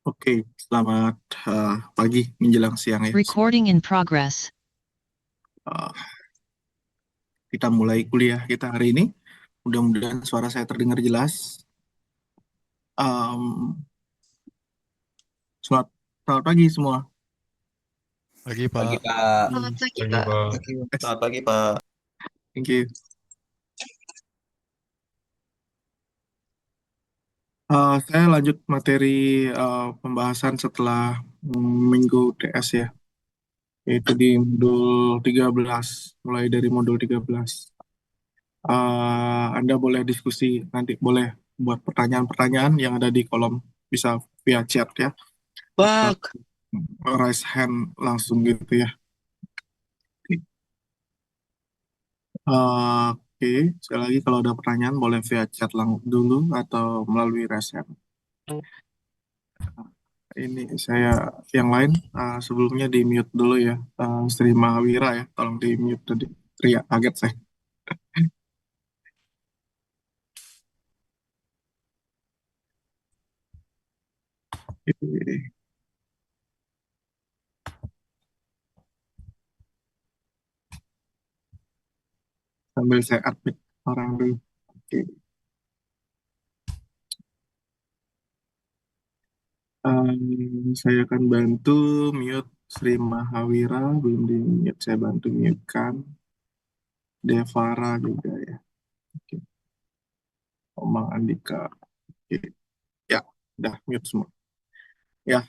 Oke, selamat pagi menjelang siang ya semua. Recording in progress. Eh, kita mulai kuliah kita hari ini. Mudah-mudahan suara saya terdengar jelas. Um, selamat, selamat pagi semua. Pagi, Pagi Pak. Pak. Selamat pagi, Pagi, Pak. Pak. Thank you. Selamat pagi Pak. Thank you. Saya lanjut materi pembahasan setelah minggu TS ya, yaitu di modul 13, mulai dari modul 13. Anda boleh diskusi, nanti boleh buat pertanyaan-pertanyaan yang ada di kolom, bisa via chat ya, atau Pak. raise hand langsung gitu ya. Oke, sekali lagi kalau ada pertanyaan boleh via chat dulu atau melalui raise hand. Ini saya yang lain sebelumnya di mute dulu ya, Sri Mahawira ya, tolong di mute tadi. Ria, kaget saya. Sambil saya admit orang dulu. Oke. Saya akan bantu mute Sri Mahawira, belum di mute, saya bantu mute kan. Devara juga ya. Oke. Omang Andika. Oke. Ya, udah mute semua. Ya,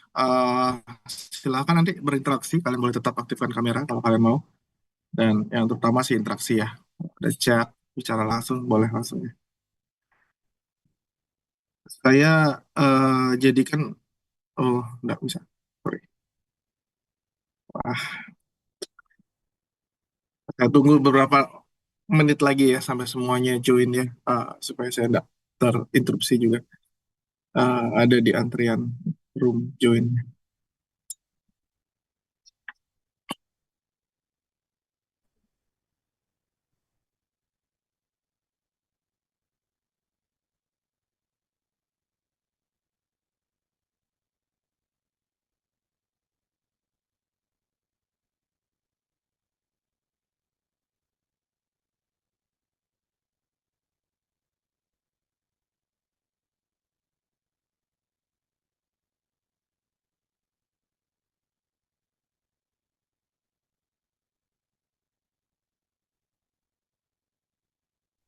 silakan nanti berinteraksi. Kalian boleh tetap aktifkan kamera kalau kalian mau. Dan yang terutama sih interaksi ya. Ada chat, bicara langsung, boleh langsung ya. Saya jadikan, oh, enggak bisa. Sorry. Wah, saya tunggu beberapa menit lagi ya sampai semuanya join ya, supaya saya enggak terinterupsi juga. Ada di antrian room join.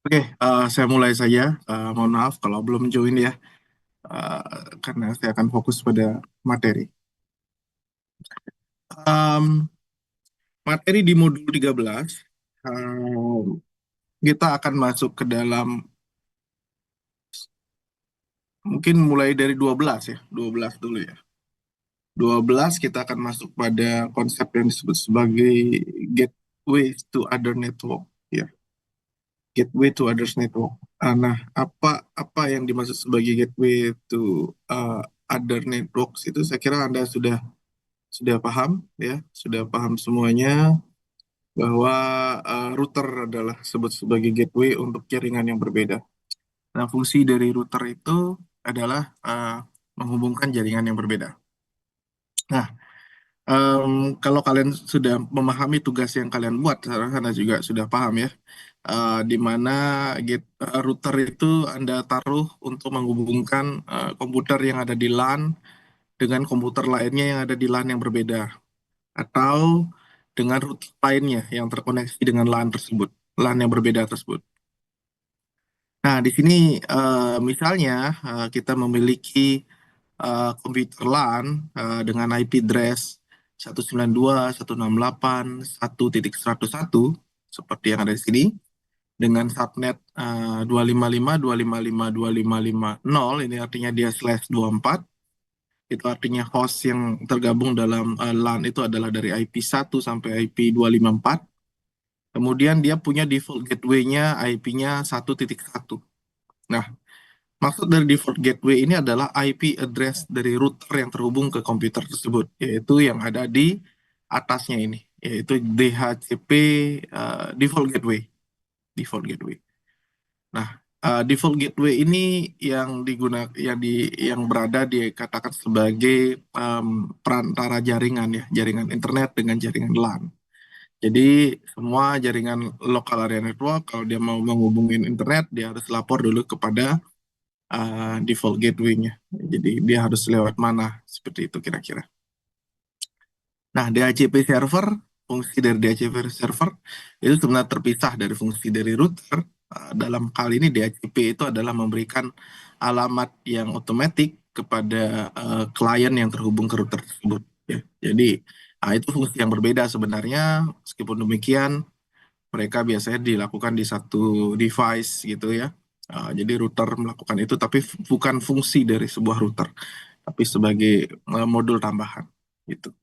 Oke, saya mulai saja. Mohon maaf kalau belum join ya, uh, karena saya akan fokus pada materi. Um, Materi di modul 13, kita akan masuk ke dalam, mungkin mulai dari 12 ya, 12 dulu ya. 12 kita akan masuk pada konsep yang disebut sebagai gateway to other network ya. Gateway to others network. Nah, apa apa yang dimaksud sebagai gateway to other networks itu saya kira Anda sudah paham ya, sudah paham semuanya bahwa router adalah sebut sebagai gateway untuk jaringan yang berbeda. Nah, fungsi dari router itu adalah menghubungkan jaringan yang berbeda. Nah, kalau kalian sudah memahami tugas yang kalian buat, Anda juga sudah paham ya, di mana router itu Anda taruh untuk menghubungkan komputer yang ada di LAN dengan komputer lainnya yang ada di LAN yang berbeda, atau dengan router lainnya yang terkoneksi dengan LAN tersebut, LAN yang berbeda tersebut. Nah, di sini misalnya kita memiliki komputer LAN dengan IP address 192.168.1.101 seperti yang ada di sini, dengan subnet 255.255.255.0, ini artinya dia /24. Itu artinya host yang tergabung dalam LAN itu adalah dari IP 1 sampai IP 254. Kemudian dia punya default gateway-nya IP-nya 1.1. Nah, maksud dari default gateway ini adalah IP address dari router yang terhubung ke komputer tersebut, yaitu yang ada di atasnya ini, yaitu DHCP default gateway. Default gateway. Nah, Default gateway ini yang berada dikatakan sebagai perantara jaringan ya, jaringan internet dengan jaringan LAN. Jadi semua jaringan local area network kalau dia mau menghubungin internet dia harus lapor dulu kepada default gateway-nya. Jadi dia harus lewat mana seperti itu kira-kira. Nah, DHCP server, fungsi dari DHCP server itu sebenarnya terpisah dari fungsi dari router. Dalam kali ini DHCP itu adalah memberikan alamat yang otomatis kepada klien yang terhubung ke router tersebut. Ya. Jadi itu fungsi yang berbeda sebenarnya. Meskipun demikian, mereka biasanya dilakukan di satu device gitu ya. Jadi router melakukan itu, tapi bukan fungsi dari sebuah router, tapi sebagai modul tambahan gitu.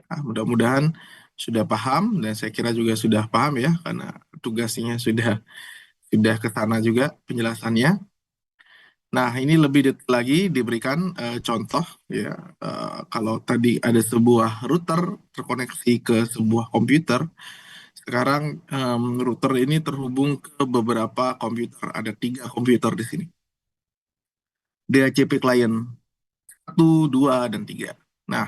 Mudah-mudahan sudah paham dan saya kira juga sudah paham ya karena tugasnya sudah ke sana juga penjelasannya. Nah, ini lebih detail lagi diberikan contoh ya. Kalau tadi ada sebuah router terkoneksi ke sebuah komputer, sekarang router ini terhubung ke beberapa komputer. Ada 3 komputer di sini. DHCP client 1, 2, dan 3. Nah,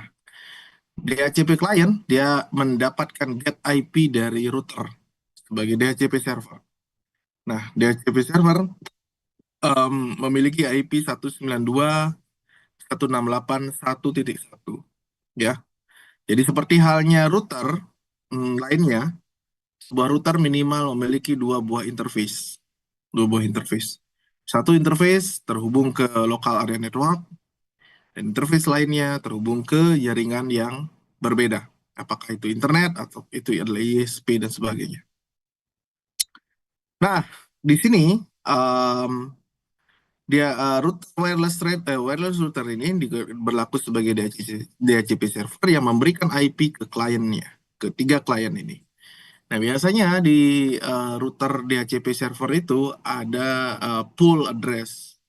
DHCP client dia mendapatkan get IP dari router sebagai DHCP server. Nah, DHCP server memiliki IP 192.168.1.1 ya. Jadi seperti halnya router lainnya, sebuah router minimal memiliki 2 buah interface. 2 buah interface. Satu interface terhubung ke local area network, dan interface lainnya terhubung ke jaringan yang berbeda. Apakah itu internet atau itu adalah ISP dan sebagainya. Nah, di sini um, wireless router ini berlaku sebagai DHCP server yang memberikan IP ke kliennya, ke 3 klien ini. Nah, biasanya di router DHCP server itu ada pool address.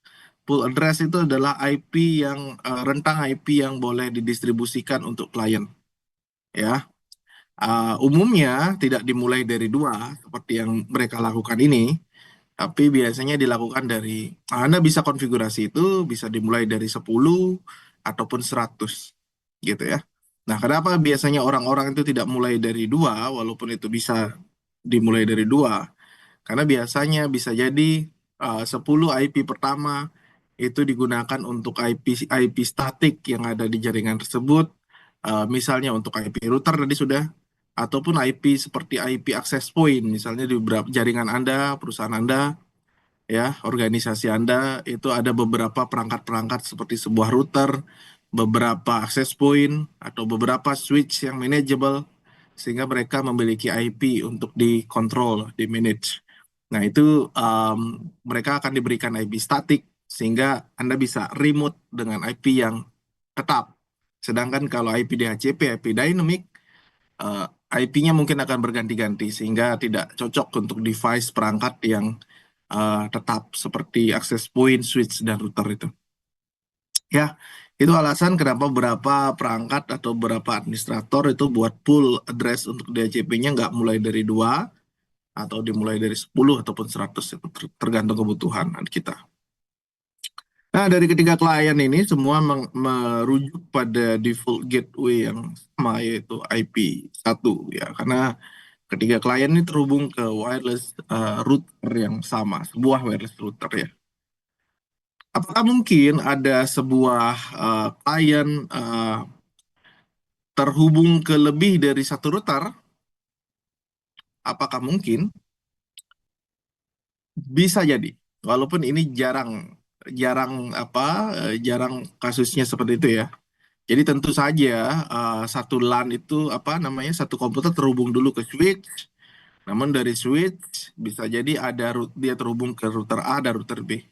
Pool address itu adalah IP rentang IP yang boleh didistribusikan untuk klien. Ya, umumnya tidak dimulai dari 2 seperti yang mereka lakukan ini, tapi biasanya dilakukan dari Anda bisa konfigurasi itu bisa dimulai dari 10 ataupun 100 gitu ya. Nah, kenapa biasanya orang-orang itu tidak mulai dari 2 walaupun itu bisa dimulai dari 2? Karena biasanya bisa jadi 10 IP pertama itu digunakan untuk IP statik yang ada di jaringan tersebut. Misalnya untuk IP router tadi sudah, ataupun IP seperti IP access point, misalnya di beberapa jaringan Anda, perusahaan Anda, ya, organisasi Anda itu ada beberapa perangkat-perangkat seperti sebuah router, beberapa access point, atau beberapa switch yang manageable, sehingga mereka memiliki IP untuk dikontrol, di manage. Nah, itu mereka akan diberikan IP statik, sehingga Anda bisa remote dengan IP yang tetap. Sedangkan kalau IP DHCP, IP dynamic, eh, IP-nya mungkin akan berganti-ganti, sehingga tidak cocok untuk device perangkat yang tetap seperti access point, switch, dan router itu. Ya, itu alasan kenapa beberapa perangkat atau beberapa administrator itu buat pool address untuk DHCP-nya nggak mulai dari 2 atau dimulai dari 10 ataupun 100, itu tergantung kebutuhan kita. Nah, dari ketiga klien ini semua merujuk pada default gateway yang sama, yaitu IP 1 ya, karena ketiga klien ini terhubung ke wireless router yang sama, sebuah wireless router ya. Apakah mungkin ada sebuah klien terhubung ke lebih dari satu router? Apakah mungkin? Bisa jadi. Walaupun ini jarang jarang jarang kasusnya seperti itu ya. Jadi tentu saja satu LAN itu satu komputer terhubung dulu ke switch. Namun dari switch bisa jadi dia terhubung ke router A dan router B.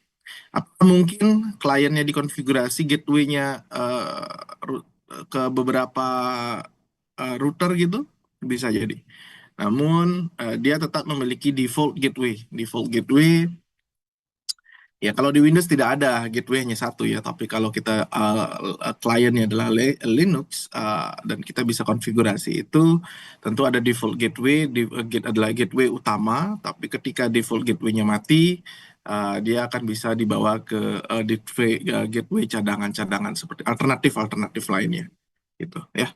Apa mungkin kliennya dikonfigurasi gateway-nya ke beberapa router gitu? Bisa jadi. Namun dia tetap memiliki default gateway. Default gateway Ya, kalau di Windows tidak ada gateway hanya satu ya, tapi kalau kita kliennya adalah Linux dan kita bisa konfigurasi itu, tentu ada default gateway, adalah gateway utama, tapi ketika default gateway-nya mati, dia akan bisa dibawa ke gateway cadangan-cadangan seperti alternatif-alternatif lainnya, gitu ya.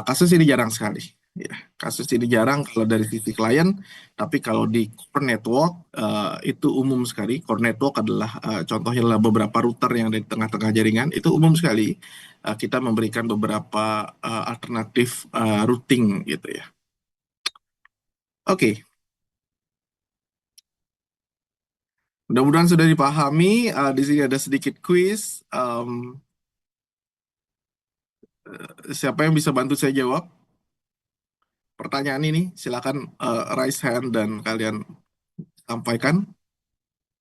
Kasus ini jarang sekali. Ya, kasus ini jarang kalau dari sisi klien, tapi kalau di core network itu umum sekali. Core network adalah contohnya adalah beberapa router yang ada di tengah-tengah jaringan, itu umum sekali. Kita memberikan beberapa alternatif routing gitu ya. Oke, mudah-mudahan sudah dipahami. Di sini ada sedikit quiz. Siapa yang bisa bantu saya jawab pertanyaan ini? Silakan raise hand dan kalian sampaikan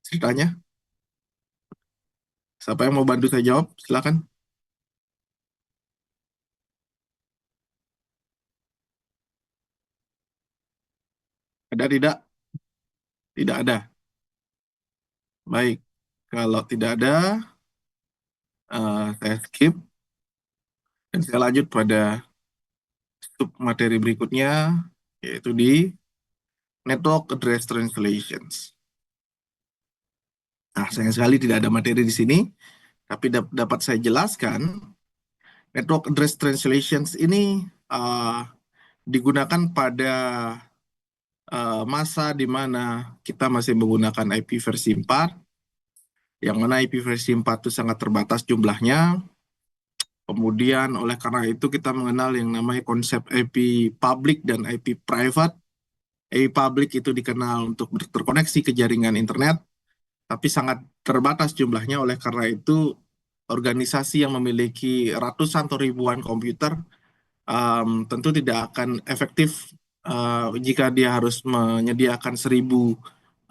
ceritanya. Siapa yang mau bantu saya jawab? Silakan. Ada tidak? Tidak ada. Baik. Kalau tidak ada, saya skip dan saya lanjut pada sub materi berikutnya, yaitu di Network Address Translations. Nah, sayang sekali tidak ada materi di sini, tapi dapat saya jelaskan, Network Address Translations ini digunakan pada masa di mana kita masih menggunakan IP versi 4, yang mana IP versi 4 itu sangat terbatas jumlahnya. Kemudian oleh karena itu kita mengenal yang namanya konsep IP public dan IP private. IP public itu dikenal untuk terkoneksi ke jaringan internet, tapi sangat terbatas jumlahnya. Oleh karena itu organisasi yang memiliki ratusan atau ribuan komputer tentu tidak akan efektif jika dia harus menyediakan 1.000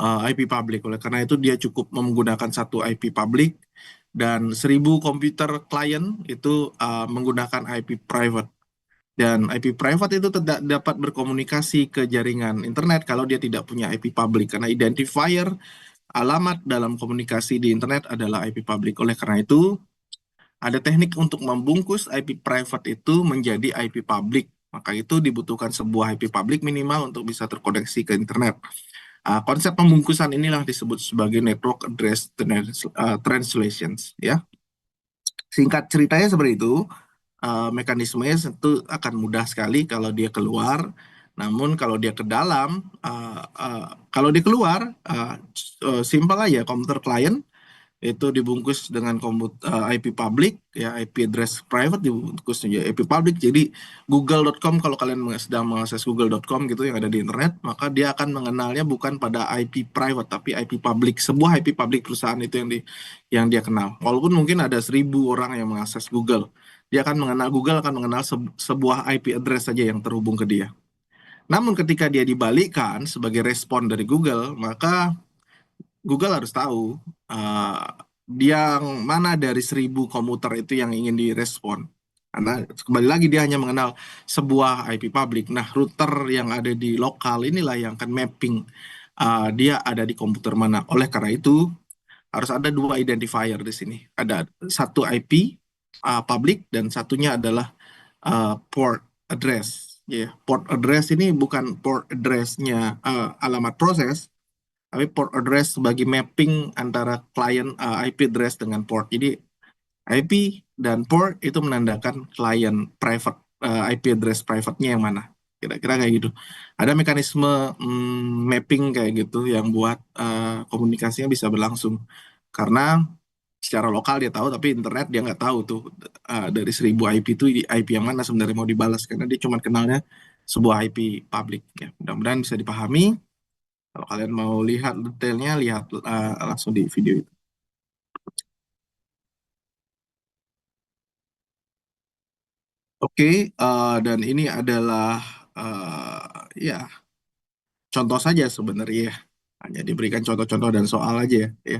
IP public. Oleh karena itu dia cukup menggunakan satu IP public dan 1.000 komputer klien itu menggunakan IP private. Dan IP private itu tidak dapat berkomunikasi ke jaringan internet kalau dia tidak punya IP public, karena identifier alamat dalam komunikasi di internet adalah IP public. Oleh karena itu ada teknik untuk membungkus IP private itu menjadi IP public. Maka itu dibutuhkan sebuah IP public minimal untuk bisa terkoneksi ke internet. Konsep pembungkusan inilah disebut sebagai network address translations, ya. Singkat ceritanya seperti itu. Mekanismenya tentu akan mudah sekali kalau dia keluar. Namun kalau dia ke dalam, kalau dia keluar, simpel aja, komputer klien itu dibungkus dengan IP public, ya, IP address private dibungkus menjadi IP public. Jadi google.com, kalau kalian sedang mengakses google.com gitu yang ada di internet, maka dia akan mengenalnya bukan pada IP private tapi IP public, sebuah IP public perusahaan itu yang dia kenal. Walaupun mungkin ada 1.000 orang yang mengakses Google, dia akan mengenal, Google akan mengenal sebuah IP address saja yang terhubung ke dia. Namun ketika dia dibalikkan sebagai respon dari Google, maka Google harus tahu uh, yang mana dari 1.000 komuter itu yang ingin direspon. Karena kembali lagi dia hanya mengenal sebuah IP public. Nah, router yang ada di lokal inilah yang akan mapping dia ada di komputer mana. Oleh karena itu harus ada dua identifier di sini. Ada satu IP public dan satunya adalah port address. Ya, port address ini bukan port addressnya alamat proses, tapi port address sebagai mapping antara client IP address dengan port. Jadi IP dan port itu menandakan client private, IP address private-nya yang mana. Kira-kira kayak gitu. Ada mekanisme mapping kayak gitu yang buat komunikasinya bisa berlangsung. Karena secara lokal dia tahu, tapi internet dia nggak tahu tuh dari 1.000 IP itu IP yang mana sebenarnya mau dibalas. Karena dia cuma kenalnya sebuah IP public. Ya, mudah-mudahan bisa dipahami. Kalau kalian mau lihat detailnya, lihat langsung di video itu. Oke, dan ini adalah ya contoh saja sebenarnya, ya. Hanya diberikan contoh-contoh dan soal aja ya.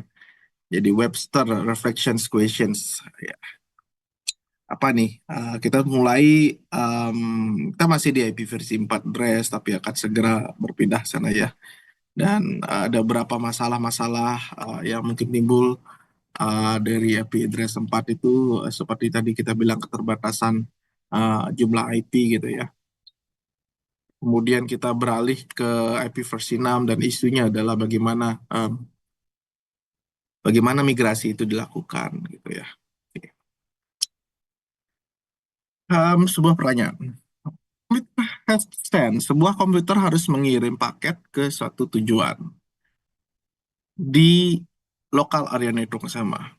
Jadi Webster Reflections Questions. Ya. Apa nih? Kita mulai, kita masih di IP versi 4 Dress, tapi akan segera berpindah sana ya. dan ada beberapa masalah-masalah yang mungkin timbul dari IP address 4 itu seperti tadi kita bilang keterbatasan jumlah IP gitu ya. Kemudian kita beralih ke IP versi 6 dan isunya adalah bagaimana migrasi itu dilakukan gitu ya. Oke. Sebuah pertanyaan. Komputer has sent. Sebuah komputer harus mengirim paket ke suatu tujuan di lokal area network sama.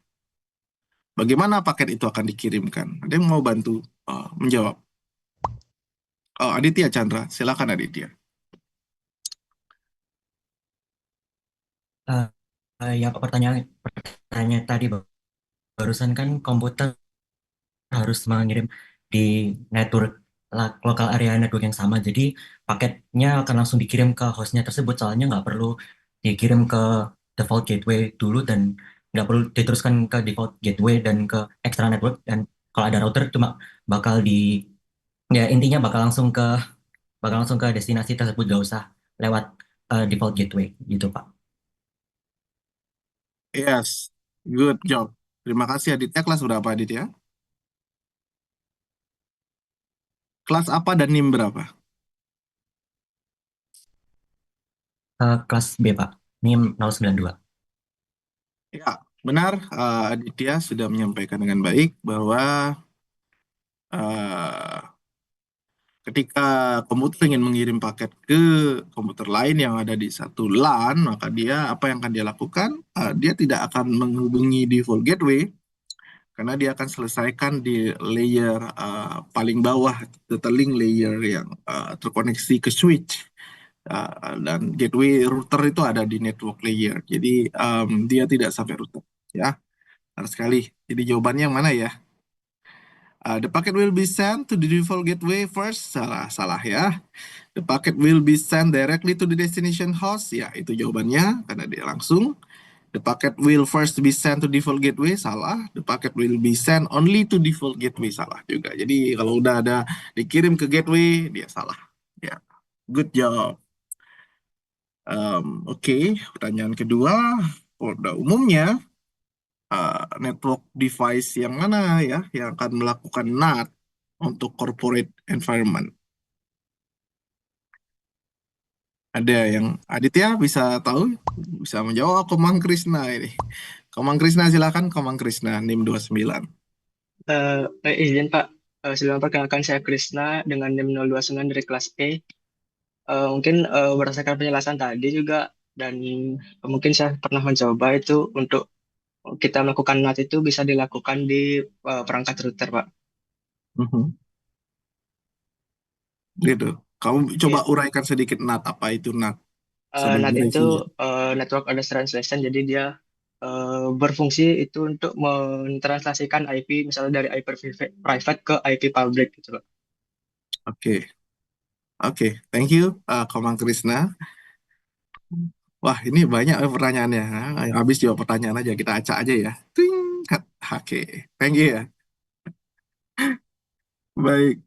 Bagaimana paket itu akan dikirimkan? Ada yang mau bantu menjawab? Oh, Aditya Chandra, silakan Aditya. Eh, ya pertanyaan tadi barusan kan komputer harus mengirim di network lokal area network yang sama. Jadi paketnya akan langsung dikirim ke hostnya tersebut. Soalnya nggak perlu dikirim ke default gateway dulu dan nggak perlu diteruskan ke default gateway dan ke extra network. Dan kalau ada router cuma bakal ya intinya bakal langsung ke destinasi tersebut, gak usah lewat default gateway gitu Pak. Yes, good job. Terima kasih Aditya. Kelas berapa Aditya? Kelas apa dan NIM berapa? Kelas B Pak, NIM 092. Ya, benar. Aditya sudah menyampaikan dengan baik bahwa eh, ketika komputer ingin mengirim paket ke komputer lain yang ada di satu LAN, maka dia apa yang akan dia lakukan? Dia tidak akan menghubungi default gateway karena dia akan selesaikan di layer paling bawah, data link layer yang terkoneksi ke switch. Dan gateway router itu ada di network layer. Jadi dia tidak sampai router. Ya, benar sekali. Jadi jawabannya yang mana ya? The packet will be sent to the default gateway first. Salah, salah ya. The packet will be sent directly to the destination host. Ya, itu jawabannya karena dia langsung. The packet will first be sent to default gateway. Salah. The packet will be sent only to default gateway. Salah juga. Jadi kalau udah ada dikirim ke gateway, dia salah. Ya, good job. Oke, pertanyaan kedua. Pada umumnya, network device yang mana ya yang akan melakukan NAT untuk corporate environment? Ada yang Aditya bisa tahu, bisa menjawab. Komang Krisna ini. Komang Krisna silakan, Komang Krisna, NIM 29. Izin Pak, sebelum perkenalkan saya Krisna dengan NIM 029 dari kelas E. Mungkin berdasarkan penjelasan tadi juga dan mungkin saya pernah mencoba itu untuk kita melakukan NAT itu bisa dilakukan di perangkat router Pak. Mhm. Gitu. Kamu coba Ya, uraikan sedikit NAT, apa itu NAT NAT sebagai itu review. Network Address Translation, jadi dia berfungsi itu untuk mentranslasikan IP misalnya dari IP private ke IP public gitu Pak. Oke, oke, thank you, Komang Krisna. Wah, ini banyak pertanyaannya. Habis jawab pertanyaan aja, kita acak aja ya. Ting. Oke, thank you ya. Baik,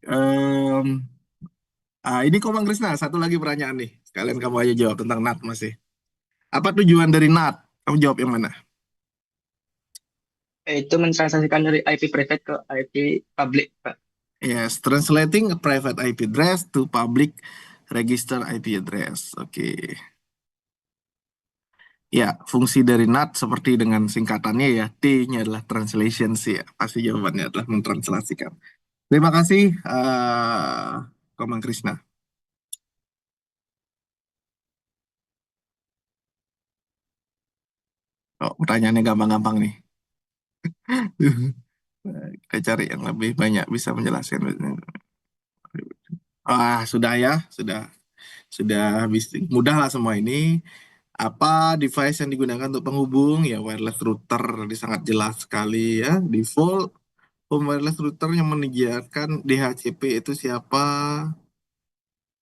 ini Komang Krisna, satu lagi pertanyaan nih. Sekalian kamu aja jawab tentang NAT masih. Apa tujuan dari NAT? Kamu jawab yang mana? Itu mentranslasikan dari IP private ke IP public Pak. Yes, translating a private IP address to public register IP address. Oke. Ya, fungsi dari NAT seperti dengan singkatannya ya, T-nya adalah translation sih ya. Pasti jawabannya adalah mentranslasikan. Terima kasih, Komang Krisna. Oh, pertanyaannya gampang-gampang nih. Kita cari yang lebih banyak bisa menjelaskan. Sudah ya, sudah mudah lah semua ini. Apa device yang digunakan untuk penghubung? Ya, wireless router, ini sangat jelas sekali ya. Default home wireless router yang menyediakan DHCP itu siapa?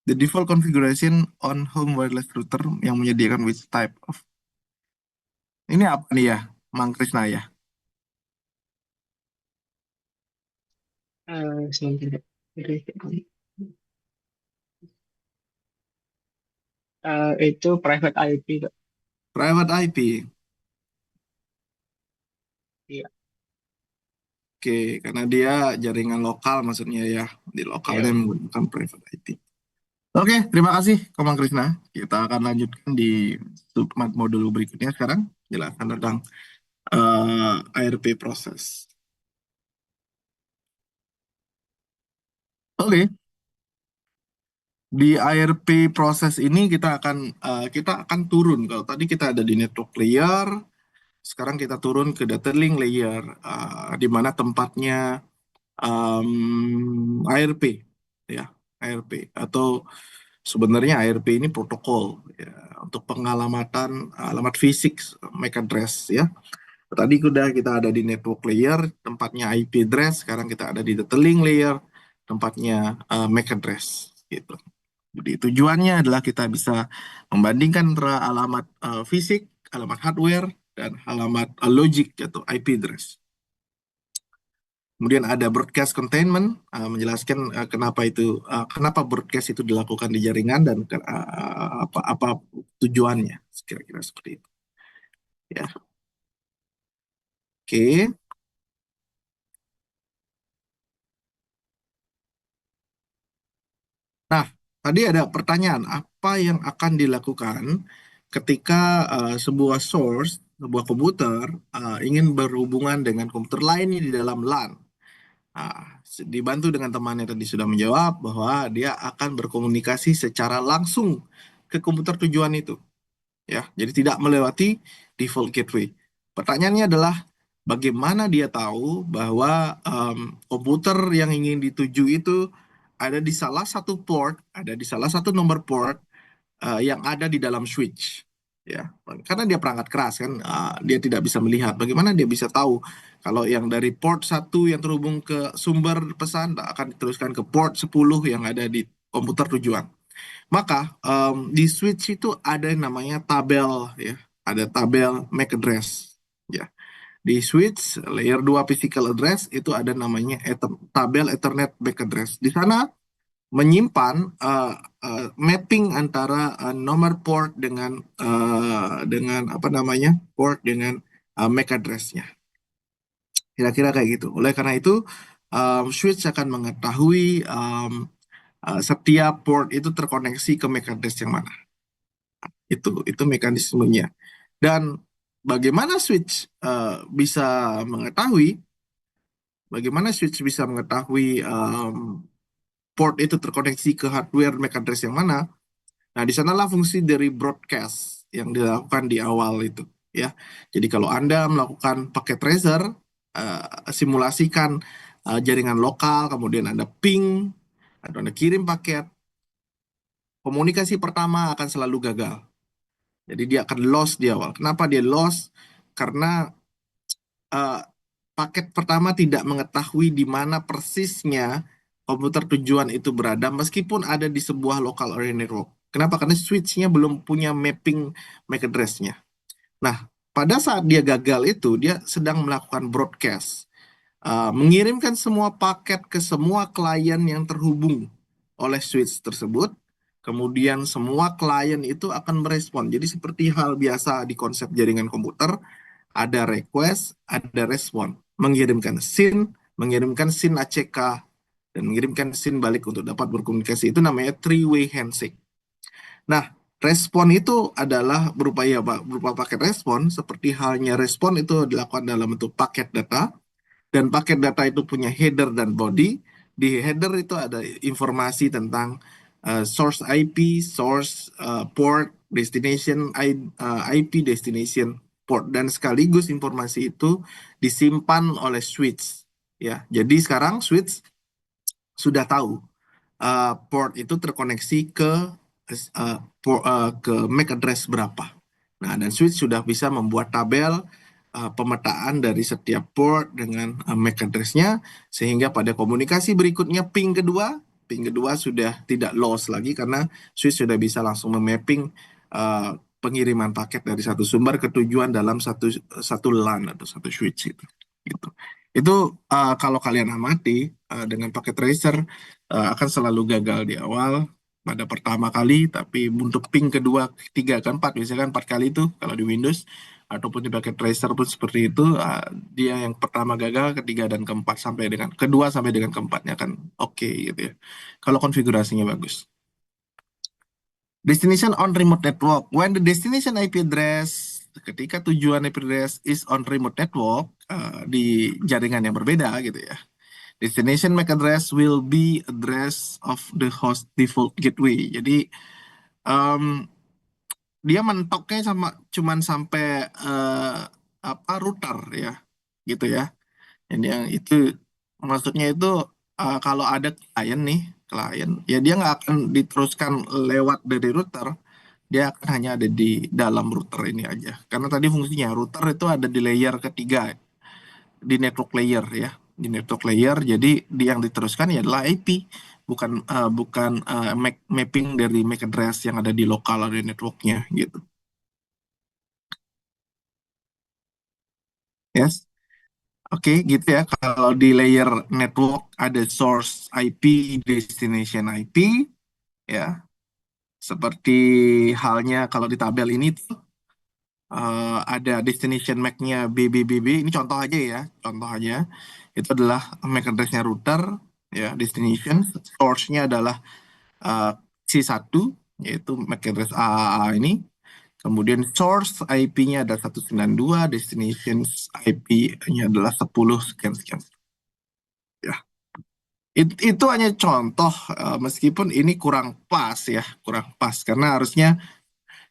The default configuration on home wireless router yang menyediakan which type of. Ini apa nih ya, Mang Krisna ya? Sebentar. Jadi, Itu private IP, Pak. Private IP. Iya, Oke, karena dia jaringan lokal maksudnya ya. Di lokalnya iya. menggunakan private IP. Oke, terima kasih Komang Krisna. Kita akan lanjutkan di submat modul berikutnya sekarang. Jelaskan tentang ARP proses. Oke, di ARP proses ini kita akan turun. Kalau tadi kita ada di network layer, sekarang kita turun ke data link layer, di mana tempatnya ARP, ya, ARP atau sebenarnya ARP ini protokol ya, untuk pengalamatan alamat fisik MAC address ya. Tadi kita ada di network layer, tempatnya IP address. Sekarang kita ada di data link layer, tempatnya MAC address gitu. Jadi tujuannya adalah kita bisa membandingkan antara alamat fisik, alamat hardware, dan alamat logic atau IP address. Kemudian ada broadcast containment, menjelaskan kenapa broadcast itu dilakukan di jaringan dan apa tujuannya, kira-kira seperti itu. Ya, oke. Nah, tadi ada pertanyaan, apa yang akan dilakukan ketika sebuah source, sebuah komputer ingin berhubungan dengan komputer lain di dalam LAN? Dibantu dengan teman yang tadi sudah menjawab bahwa dia akan berkomunikasi secara langsung ke komputer tujuan itu, ya. Jadi tidak melewati default gateway. Pertanyaannya adalah bagaimana dia tahu bahwa komputer yang ingin dituju itu ada di salah satu port, ada di salah satu nomor port yang ada di dalam switch, ya. Karena dia perangkat keras kan, dia tidak bisa melihat. Bagaimana dia bisa tahu kalau yang dari port 1 yang terhubung ke sumber pesan akan diteruskan ke port 10 yang ada di komputer tujuan. Maka di switch itu ada yang namanya tabel, ya. Ada tabel MAC address, ya. Di switch layer 2 physical address itu ada namanya tabel Ethernet MAC address. Di sana menyimpan mapping antara nomor port dengan apa namanya port dengan MAC address-nya. Kira-kira kayak gitu. Oleh karena itu switch akan mengetahui setiap port itu terkoneksi ke MAC address yang mana. Itu mekanismenya. Dan bagaimana switch bisa mengetahui? Bagaimana switch bisa mengetahui port itu terkoneksi ke hardware MAC address yang mana? Nah, di sanalah fungsi dari broadcast yang dilakukan di awal itu, ya. Jadi kalau Anda melakukan paket tracer, simulasikan jaringan lokal, kemudian Anda ping, atau Anda kirim paket, komunikasi pertama akan selalu gagal. Jadi dia akan lost di awal. Kenapa dia lost? Karena paket pertama tidak mengetahui di mana persisnya komputer tujuan itu berada meskipun ada di sebuah local area network. Kenapa? Karena switch-nya belum punya mapping MAC address-nya. Nah, pada saat dia gagal itu, dia sedang melakukan broadcast. Mengirimkan semua paket ke semua klien yang terhubung oleh switch tersebut. Kemudian semua klien itu akan merespon. Jadi seperti hal biasa di konsep jaringan komputer, ada request, ada respon. Mengirimkan SYN ACK, dan mengirimkan SYN balik untuk dapat berkomunikasi. Itu namanya three-way handshake. Nah, respon itu adalah berupa paket respon, seperti halnya respon itu dilakukan dalam bentuk paket data, dan paket data itu punya header dan body. Di header itu ada informasi tentang source IP, source port, destination IP, destination port, dan sekaligus informasi itu disimpan oleh switch, ya. Jadi sekarang switch sudah tahu port itu terkoneksi ke MAC address berapa. Nah, dan switch sudah bisa membuat tabel pemetaan dari setiap port dengan MAC address-nya, sehingga pada komunikasi berikutnya ping kedua sudah tidak loss lagi karena switch sudah bisa langsung memapping pengiriman paket dari satu sumber ke tujuan dalam satu LAN atau satu switch itu. Gitu. Itu kalau kalian amati dengan paket tracer akan selalu gagal di awal pada pertama kali, tapi untuk ping kedua, ketiga, keempat, misalkan 4 kali itu kalau di Windows ataupun di paket tracer pun seperti itu, dia yang pertama gagal, ketiga dan keempat sampai dengan kedua sampai dengan keempatnya kan oke gitu ya. Kalau konfigurasinya bagus. Destination on remote network. When the destination IP address, ketika tujuan IP address is on remote network, di jaringan yang berbeda gitu ya. Destination MAC address will be address of the host default gateway. Jadi dia mentoknya cuman sampai apa router ya, gitu ya. Jadi yang itu maksudnya itu kalau ada klien, ya dia nggak akan diteruskan lewat dari router, dia akan hanya ada di dalam router ini aja. Karena tadi fungsinya router itu ada di layer ketiga, di network layer ya, di network layer. Jadi yang diteruskan ya adalah IP, bukan mapping dari MAC address yang ada di lokal ada di networknya gitu. Yes. Oke, gitu ya. Kalau di layer network ada source IP, destination IP, ya. Seperti halnya kalau di tabel ini tuh ada destination MAC-nya BBBB. Ini contoh aja ya, contoh aja. Itu adalah MAC address-nya router, ya. Destination source-nya adalah uh, C1, yaitu MAC address AAA ini. Kemudian source IP-nya ada 192, destination IP-nya adalah 10 sekian sekian. Ya. Itu hanya contoh, meskipun ini kurang pas ya, kurang pas karena harusnya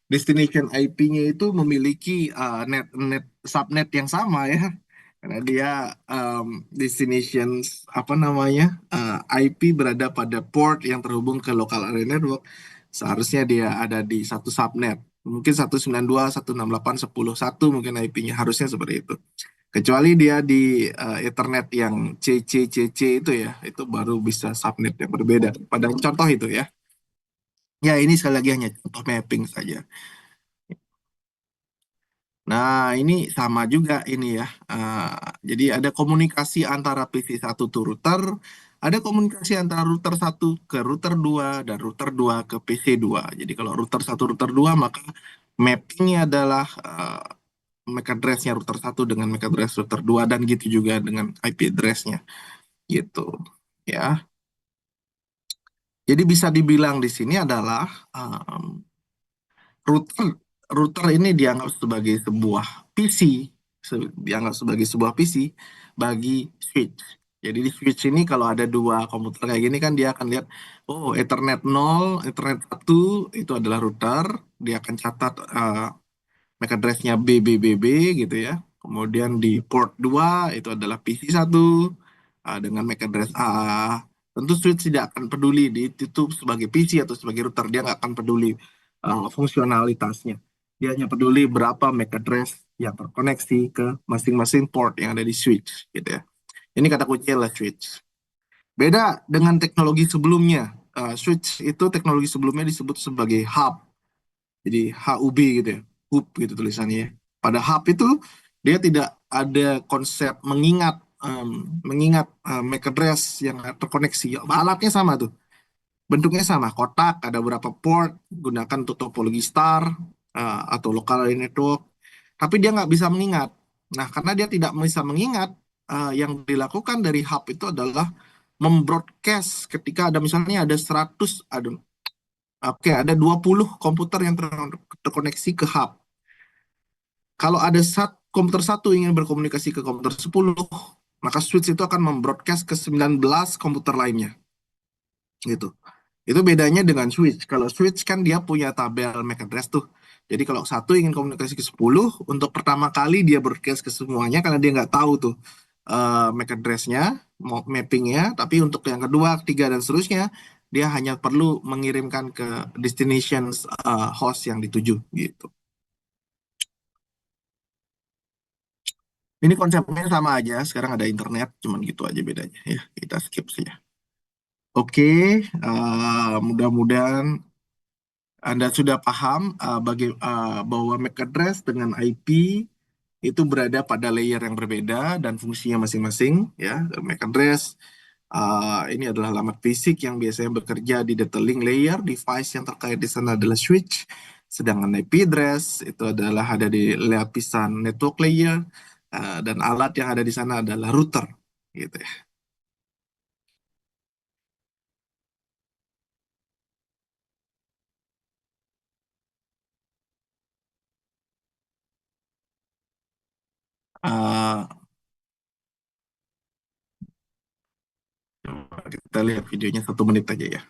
destination IP-nya itu memiliki net subnet yang sama ya, karena dia destination apa namanya IP berada pada port yang terhubung ke local area network, seharusnya dia ada di satu subnet, mungkin 192.168.10.1 mungkin IP-nya harusnya seperti itu. Kecuali dia di Ethernet yang CCCC itu ya, itu baru bisa subnet yang berbeda. Pada contoh itu ya. Ya ini sekali lagi hanya contoh mapping saja. Nah ini sama juga ini ya. Jadi ada komunikasi antara PC1 to router, ada komunikasi antara router 1 ke router 2 dan router 2 ke PC2. Jadi kalau router 1 router 2 maka mappingnya adalah MAC address-nya router 1 dengan MAC address router 2 dan gitu juga dengan IP address-nya gitu ya. Jadi bisa dibilang di sini adalah router router ini dianggap sebagai sebuah PC, dianggap sebagai sebuah PC bagi switch. Jadi di switch ini kalau ada dua komputer kayak gini kan dia akan lihat, oh Ethernet 0, Ethernet 1 itu adalah router, dia akan catat MAC address-nya BBBB gitu ya. Kemudian di port 2 itu adalah PC1 dengan MAC address A. Tentu switch tidak akan peduli itu sebagai PC atau sebagai router, dia nggak akan peduli fungsionalitasnya. Dia hanya peduli berapa MAC address yang terkoneksi ke masing-masing port yang ada di switch gitu ya. Ini kata kunci adalah switch. Beda dengan teknologi sebelumnya. Switch itu teknologi sebelumnya disebut sebagai hub. Jadi HUB gitu ya, hub gitu tulisannya ya. Pada hub itu dia tidak ada konsep mengingat MAC address yang terkoneksi. Alatnya sama tuh, bentuknya sama, kotak, ada berapa port, gunakan untuk topologi star atau local area network. Tapi dia nggak bisa mengingat. Nah, karena dia tidak bisa mengingat, yang dilakukan dari hub itu adalah membroadcast ketika ada misalnya ada 100, ada 20 komputer yang terkoneksi ke hub. Kalau ada komputer satu ingin berkomunikasi ke komputer 10, maka switch itu akan membroadcast ke 19 komputer lainnya. Gitu. Itu bedanya dengan switch. Kalau switch kan dia punya tabel MAC address tuh. Jadi kalau satu ingin komunikasi ke 10, untuk pertama kali dia broadcast ke semuanya karena dia nggak tahu tuh MAC address-nya, mapping-nya. Tapi untuk yang kedua, ketiga, dan seterusnya, dia hanya perlu mengirimkan ke destination host yang dituju gitu. Ini konsepnya sama aja, sekarang ada internet, cuman gitu aja bedanya ya. Kita skip saja. Oke, mudah-mudahan Anda sudah paham bahwa MAC address dengan IP itu berada pada layer yang berbeda dan fungsinya masing-masing ya. MAC address Ini adalah alamat fisik yang biasanya bekerja di data link layer. Device yang terkait di sana adalah switch. Sedangkan IP address itu adalah ada di lapisan network layer. Dan alat yang ada di sana adalah router. Gitu ya. Uh, Coba kita lihat videonya 1 menit aja ya.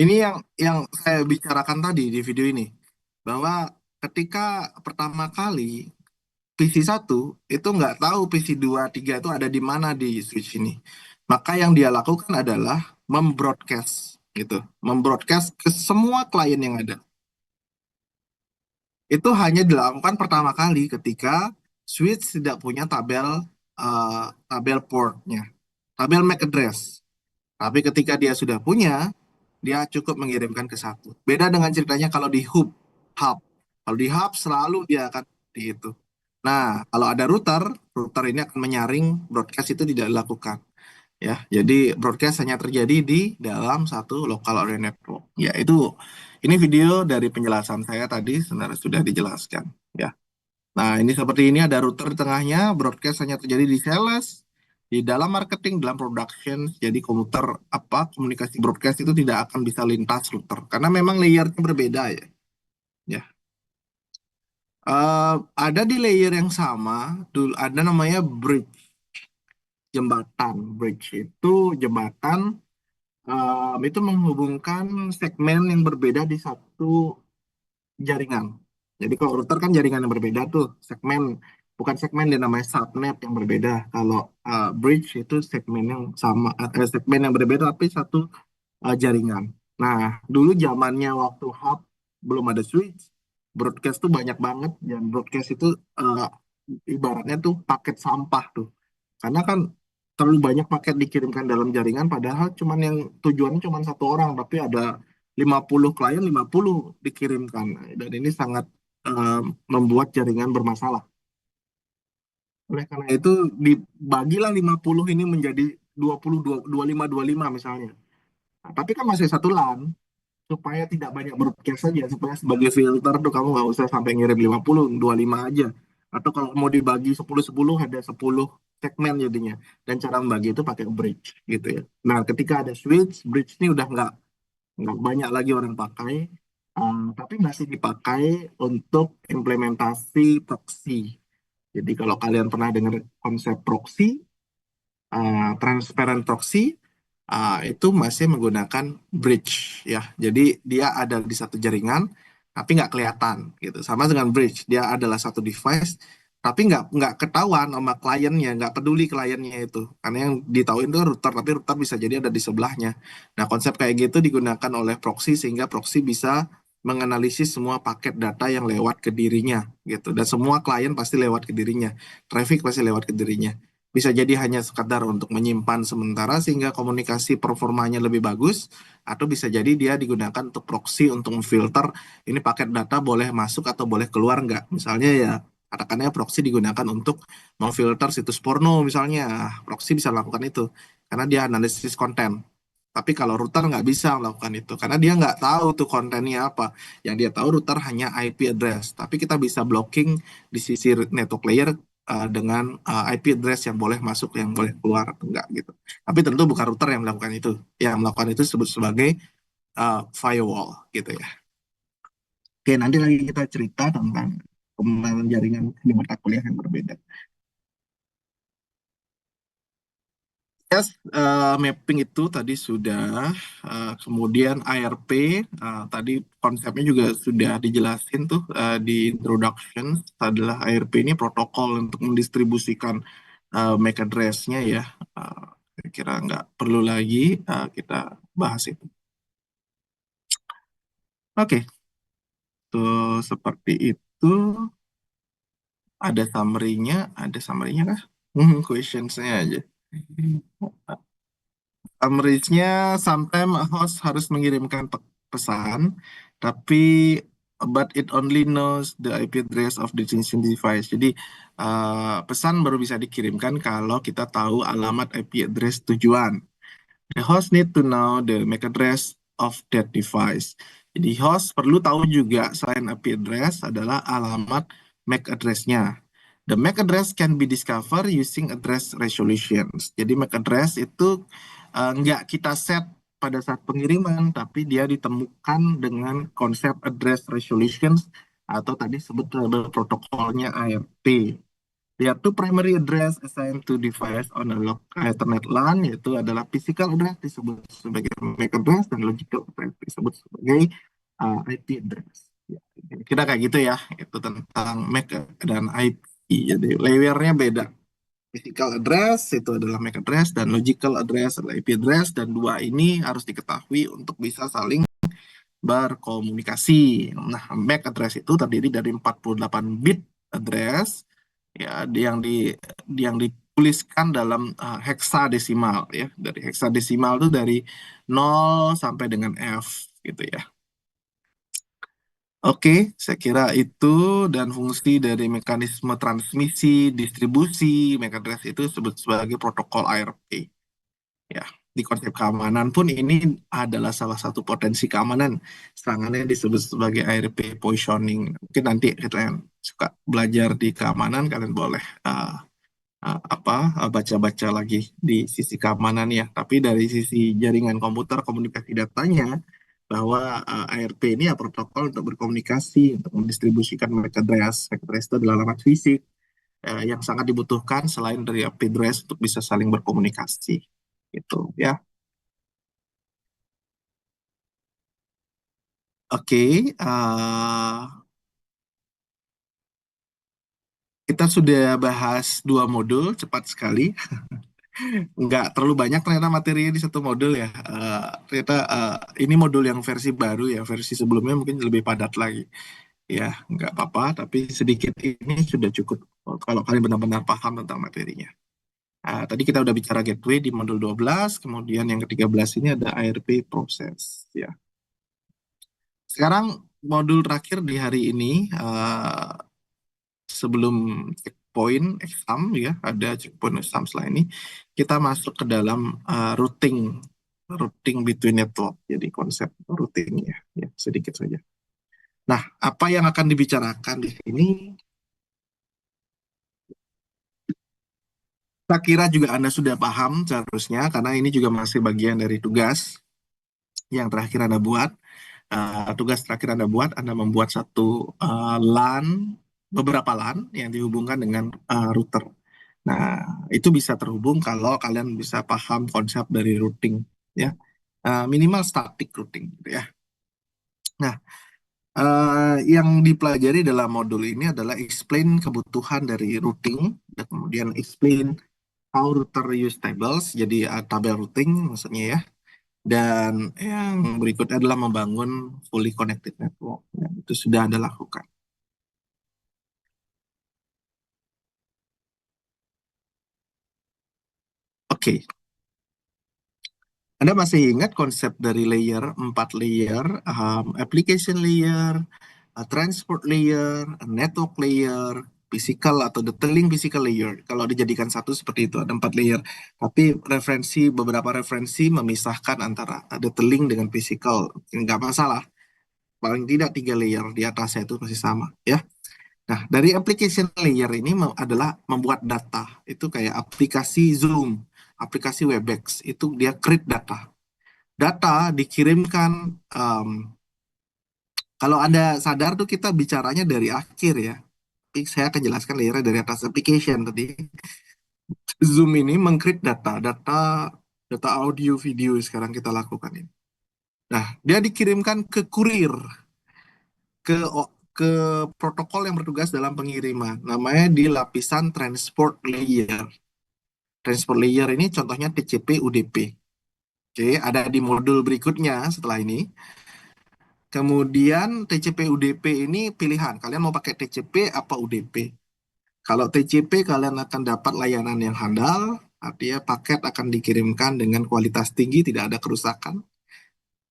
Ini yang saya bicarakan tadi di video ini, bahwa ketika pertama kali PC 1 itu nggak tahu PC 2, 3 itu ada di mana di switch ini. Maka yang dia lakukan adalah membroadcast gitu, membroadcast ke semua klien yang ada. Itu hanya dilakukan pertama kali ketika switch tidak punya tabel portnya, tabel MAC address. Tapi ketika dia sudah punya, dia cukup mengirimkan ke satu. Beda dengan ceritanya kalau di hub. Kalau di hub selalu dia akan di itu. Nah, kalau ada router ini akan menyaring broadcast itu tidak dilakukan. Ya, jadi broadcast hanya terjadi di dalam satu local area network. Ya, ini video dari penjelasan saya tadi sebenarnya sudah dijelaskan. Ya. Nah, ini seperti ini ada router di tengahnya, broadcast hanya terjadi di sales, di dalam marketing, dalam production. Jadi komunikasi broadcast itu tidak akan bisa lintas router karena memang layernya berbeda ya. Ya. Ada di layer yang sama, dulu ada namanya bridge, jembatan. Bridge itu jembatan itu menghubungkan segmen yang berbeda di satu jaringan. Jadi kalau router kan jaringan yang berbeda tuh, bukan segmen dia namanya subnet yang berbeda. Kalau bridge itu segmen yang sama, segmen yang berbeda tapi satu jaringan. Nah, dulu zamannya waktu hub belum ada switch, broadcast tuh banyak banget dan broadcast itu uh, ibaratnya tuh paket sampah tuh. Karena kan terlalu banyak paket dikirimkan dalam jaringan padahal cuman yang tujuannya cuma satu orang tapi ada 50 klien 50 dikirimkan. Dan ini sangat uh, membuat jaringan bermasalah. Oleh karena itu dibagilah 50 ini menjadi 20 25 misalnya. Nah, tapi kan masih satu LAN supaya tidak banyak broadcast saja supaya sebagai filter tuh kamu nggak usah sampai ngirim 50 25 aja, atau kalau mau dibagi 10 10 ada 10 segmen jadinya, dan cara membagi itu pakai bridge gitu ya. Nah, ketika ada switch, bridge ini udah nggak banyak lagi orang pakai, tapi masih dipakai untuk implementasi proxy. Jadi kalau kalian pernah dengar konsep proxy, transparent proxy, itu masih menggunakan bridge ya. Jadi dia ada di satu jaringan tapi nggak kelihatan gitu. Sama dengan bridge, dia adalah satu device tapi nggak ketahuan sama kliennya, nggak peduli kliennya itu. Karena yang ditahuin itu router, tapi router bisa jadi ada di sebelahnya. Nah, konsep kayak gitu digunakan oleh proxy sehingga proxy bisa menganalisis semua paket data yang lewat ke dirinya gitu. Dan semua klien pasti lewat ke dirinya. Traffic pasti lewat ke dirinya. Bisa jadi hanya sekadar untuk menyimpan sementara sehingga komunikasi performanya lebih bagus, atau bisa jadi dia digunakan untuk proxy untuk memfilter ini paket data boleh masuk atau boleh keluar nggak. Misalnya ya katakannya proxy digunakan untuk memfilter situs porno misalnya. Proxy bisa lakukan itu karena dia analisis konten. Tapi kalau router nggak bisa melakukan itu karena dia nggak tahu tuh kontennya apa. Yang dia tahu router hanya IP address. Tapi kita bisa blocking di sisi network layer dengan IP address yang boleh masuk, yang boleh keluar atau enggak gitu. Tapi tentu bukan router yang melakukan itu. Yang melakukan itu disebut sebagai firewall gitu ya. Oke, nanti lagi kita cerita tentang pengembangan jaringan di mata kuliah yang berbeda. Yes, mapping itu tadi sudah, kemudian ARP, tadi konsepnya juga sudah dijelasin tuh di introduction, adalah ARP ini protokol untuk mendistribusikan MAC address-nya ya. Saya kira nggak perlu lagi kita bahas itu. Oke, tuh seperti itu. Ada summary-nya kah? Questions-nya aja. Summary-nya, sometimes host harus mengirimkan pesan, tapi but it only knows the IP address of the destination device. Jadi pesan baru bisa dikirimkan kalau kita tahu alamat IP address tujuan. The host need to know the MAC address of that device. Jadi host perlu tahu juga selain IP address adalah alamat MAC address-nya. The MAC address can be discovered using address resolutions. Jadi MAC address itu nggak kita set pada saat pengiriman, tapi dia ditemukan dengan konsep address resolutions atau tadi sebut protokolnya ARP. There are two primary address assigned to device on a Ethernet LAN, yaitu adalah physical address disebut sebagai MAC address dan logical address disebut sebagai IP address. Ya, kira kayak gitu ya, itu tentang MAC dan IP. Jadi layernya beda. Physical address itu adalah MAC address dan logical address adalah IP address, dan dua ini harus diketahui untuk bisa saling berkomunikasi. Nah, MAC address itu terdiri dari 48 bit address ya yang dituliskan dalam heksadesimal ya. Dari heksadesimal itu dari 0 sampai dengan F gitu ya. Oke, saya kira itu, dan fungsi dari mekanisme transmisi, distribusi MAC address itu disebut sebagai protokol ARP. Ya, di konsep keamanan pun ini adalah salah satu potensi keamanan. Serangannya disebut sebagai ARP poisoning. Mungkin nanti kita yang suka belajar di keamanan, kalian boleh baca-baca lagi di sisi keamanan ya. Tapi dari sisi jaringan komputer komunikasi datanya, bahwa ARP ini ya protokol untuk berkomunikasi, untuk mendistribusikan MAC address. MAC address itu adalah alamat fisik yang sangat dibutuhkan selain dari IP address untuk bisa saling berkomunikasi. Gitu ya. Oke, kita sudah bahas 2 modul cepat sekali. Nggak terlalu banyak ternyata materinya di satu modul ya. Ternyata ini modul yang versi baru ya, versi sebelumnya mungkin lebih padat lagi. Ya, nggak apa-apa, tapi sedikit ini sudah cukup kalau kalian benar-benar paham tentang materinya. Tadi kita udah bicara gateway di modul 12, kemudian yang ke-13 ini ada ARP proses ya. Sekarang modul terakhir di hari ini, sebelum checkpoint exam ya, ada checkpoint exam setelah ini, kita masuk ke dalam routing between network. Jadi konsep routing ya sedikit saja. Nah, apa yang akan dibicarakan di sini? Saya kira juga Anda sudah paham seharusnya, karena ini juga masih bagian dari tugas yang terakhir Anda buat. Tugas terakhir Anda buat, Anda membuat satu LAN, beberapa LAN yang dihubungkan dengan router. Nah, itu bisa terhubung kalau kalian bisa paham konsep dari routing, ya. Minimal static routing, gitu ya. Nah, yang dipelajari dalam modul ini adalah explain kebutuhan dari routing, dan kemudian explain how router use tables, jadi tabel routing maksudnya ya. Dan yang berikutnya adalah membangun fully connected network. Dan itu sudah Anda lakukan. Oke. Anda masih ingat konsep dari layer, 4 layer, application layer, transport layer, network layer, physical atau detailing physical layer. Kalau dijadikan satu seperti itu ada 4 layer. Tapi beberapa referensi memisahkan antara detailing dengan physical. Nggak masalah. Paling tidak 3 layer di atasnya itu masih sama ya. Nah, dari application layer ini adalah membuat data. Itu kayak aplikasi Zoom, aplikasi Webex, itu dia create data. Data dikirimkan, kalau Anda sadar tuh kita bicaranya dari akhir ya. Tapi saya akan jelaskan layernya dari atas application tadi. Zoom ini meng-create data audio video sekarang kita lakukan ini. Nah, dia dikirimkan ke kurir, ke protokol yang bertugas dalam pengiriman. Namanya di lapisan transport layer. Transport layer ini contohnya TCP UDP. Oke, ada di modul berikutnya setelah ini. Kemudian TCP UDP ini pilihan. Kalian mau pakai TCP apa UDP? Kalau TCP kalian akan dapat layanan yang handal, artinya paket akan dikirimkan dengan kualitas tinggi, tidak ada kerusakan.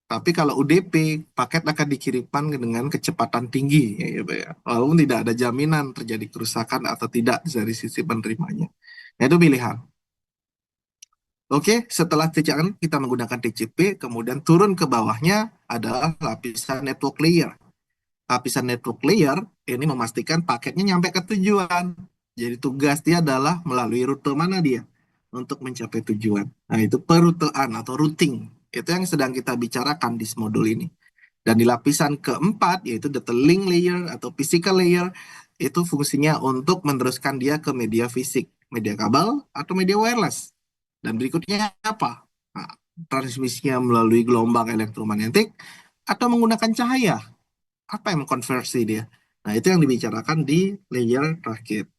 Tapi kalau UDP, paket akan dikirimkan dengan kecepatan tinggi, ya, gitu ya. Walaupun tidak ada jaminan terjadi kerusakan atau tidak dari sisi penerimanya. Nah, itu pilihan. Oke, setelah kita menggunakan TCP, kemudian turun ke bawahnya adalah lapisan network layer. Lapisan network layer ini memastikan paketnya nyampe ke tujuan. Jadi tugas dia adalah melalui rute mana dia untuk mencapai tujuan. Nah, itu perutean atau routing. Itu yang sedang kita bicarakan di modul ini. Dan di lapisan keempat, yaitu data link layer atau physical layer, itu fungsinya untuk meneruskan dia ke media fisik, media kabel atau media wireless. Dan berikutnya apa? Nah, transmisinya melalui gelombang elektromagnetik atau menggunakan cahaya. Apa yang mengkonversi dia? Nah, itu yang dibicarakan di layer terakhir.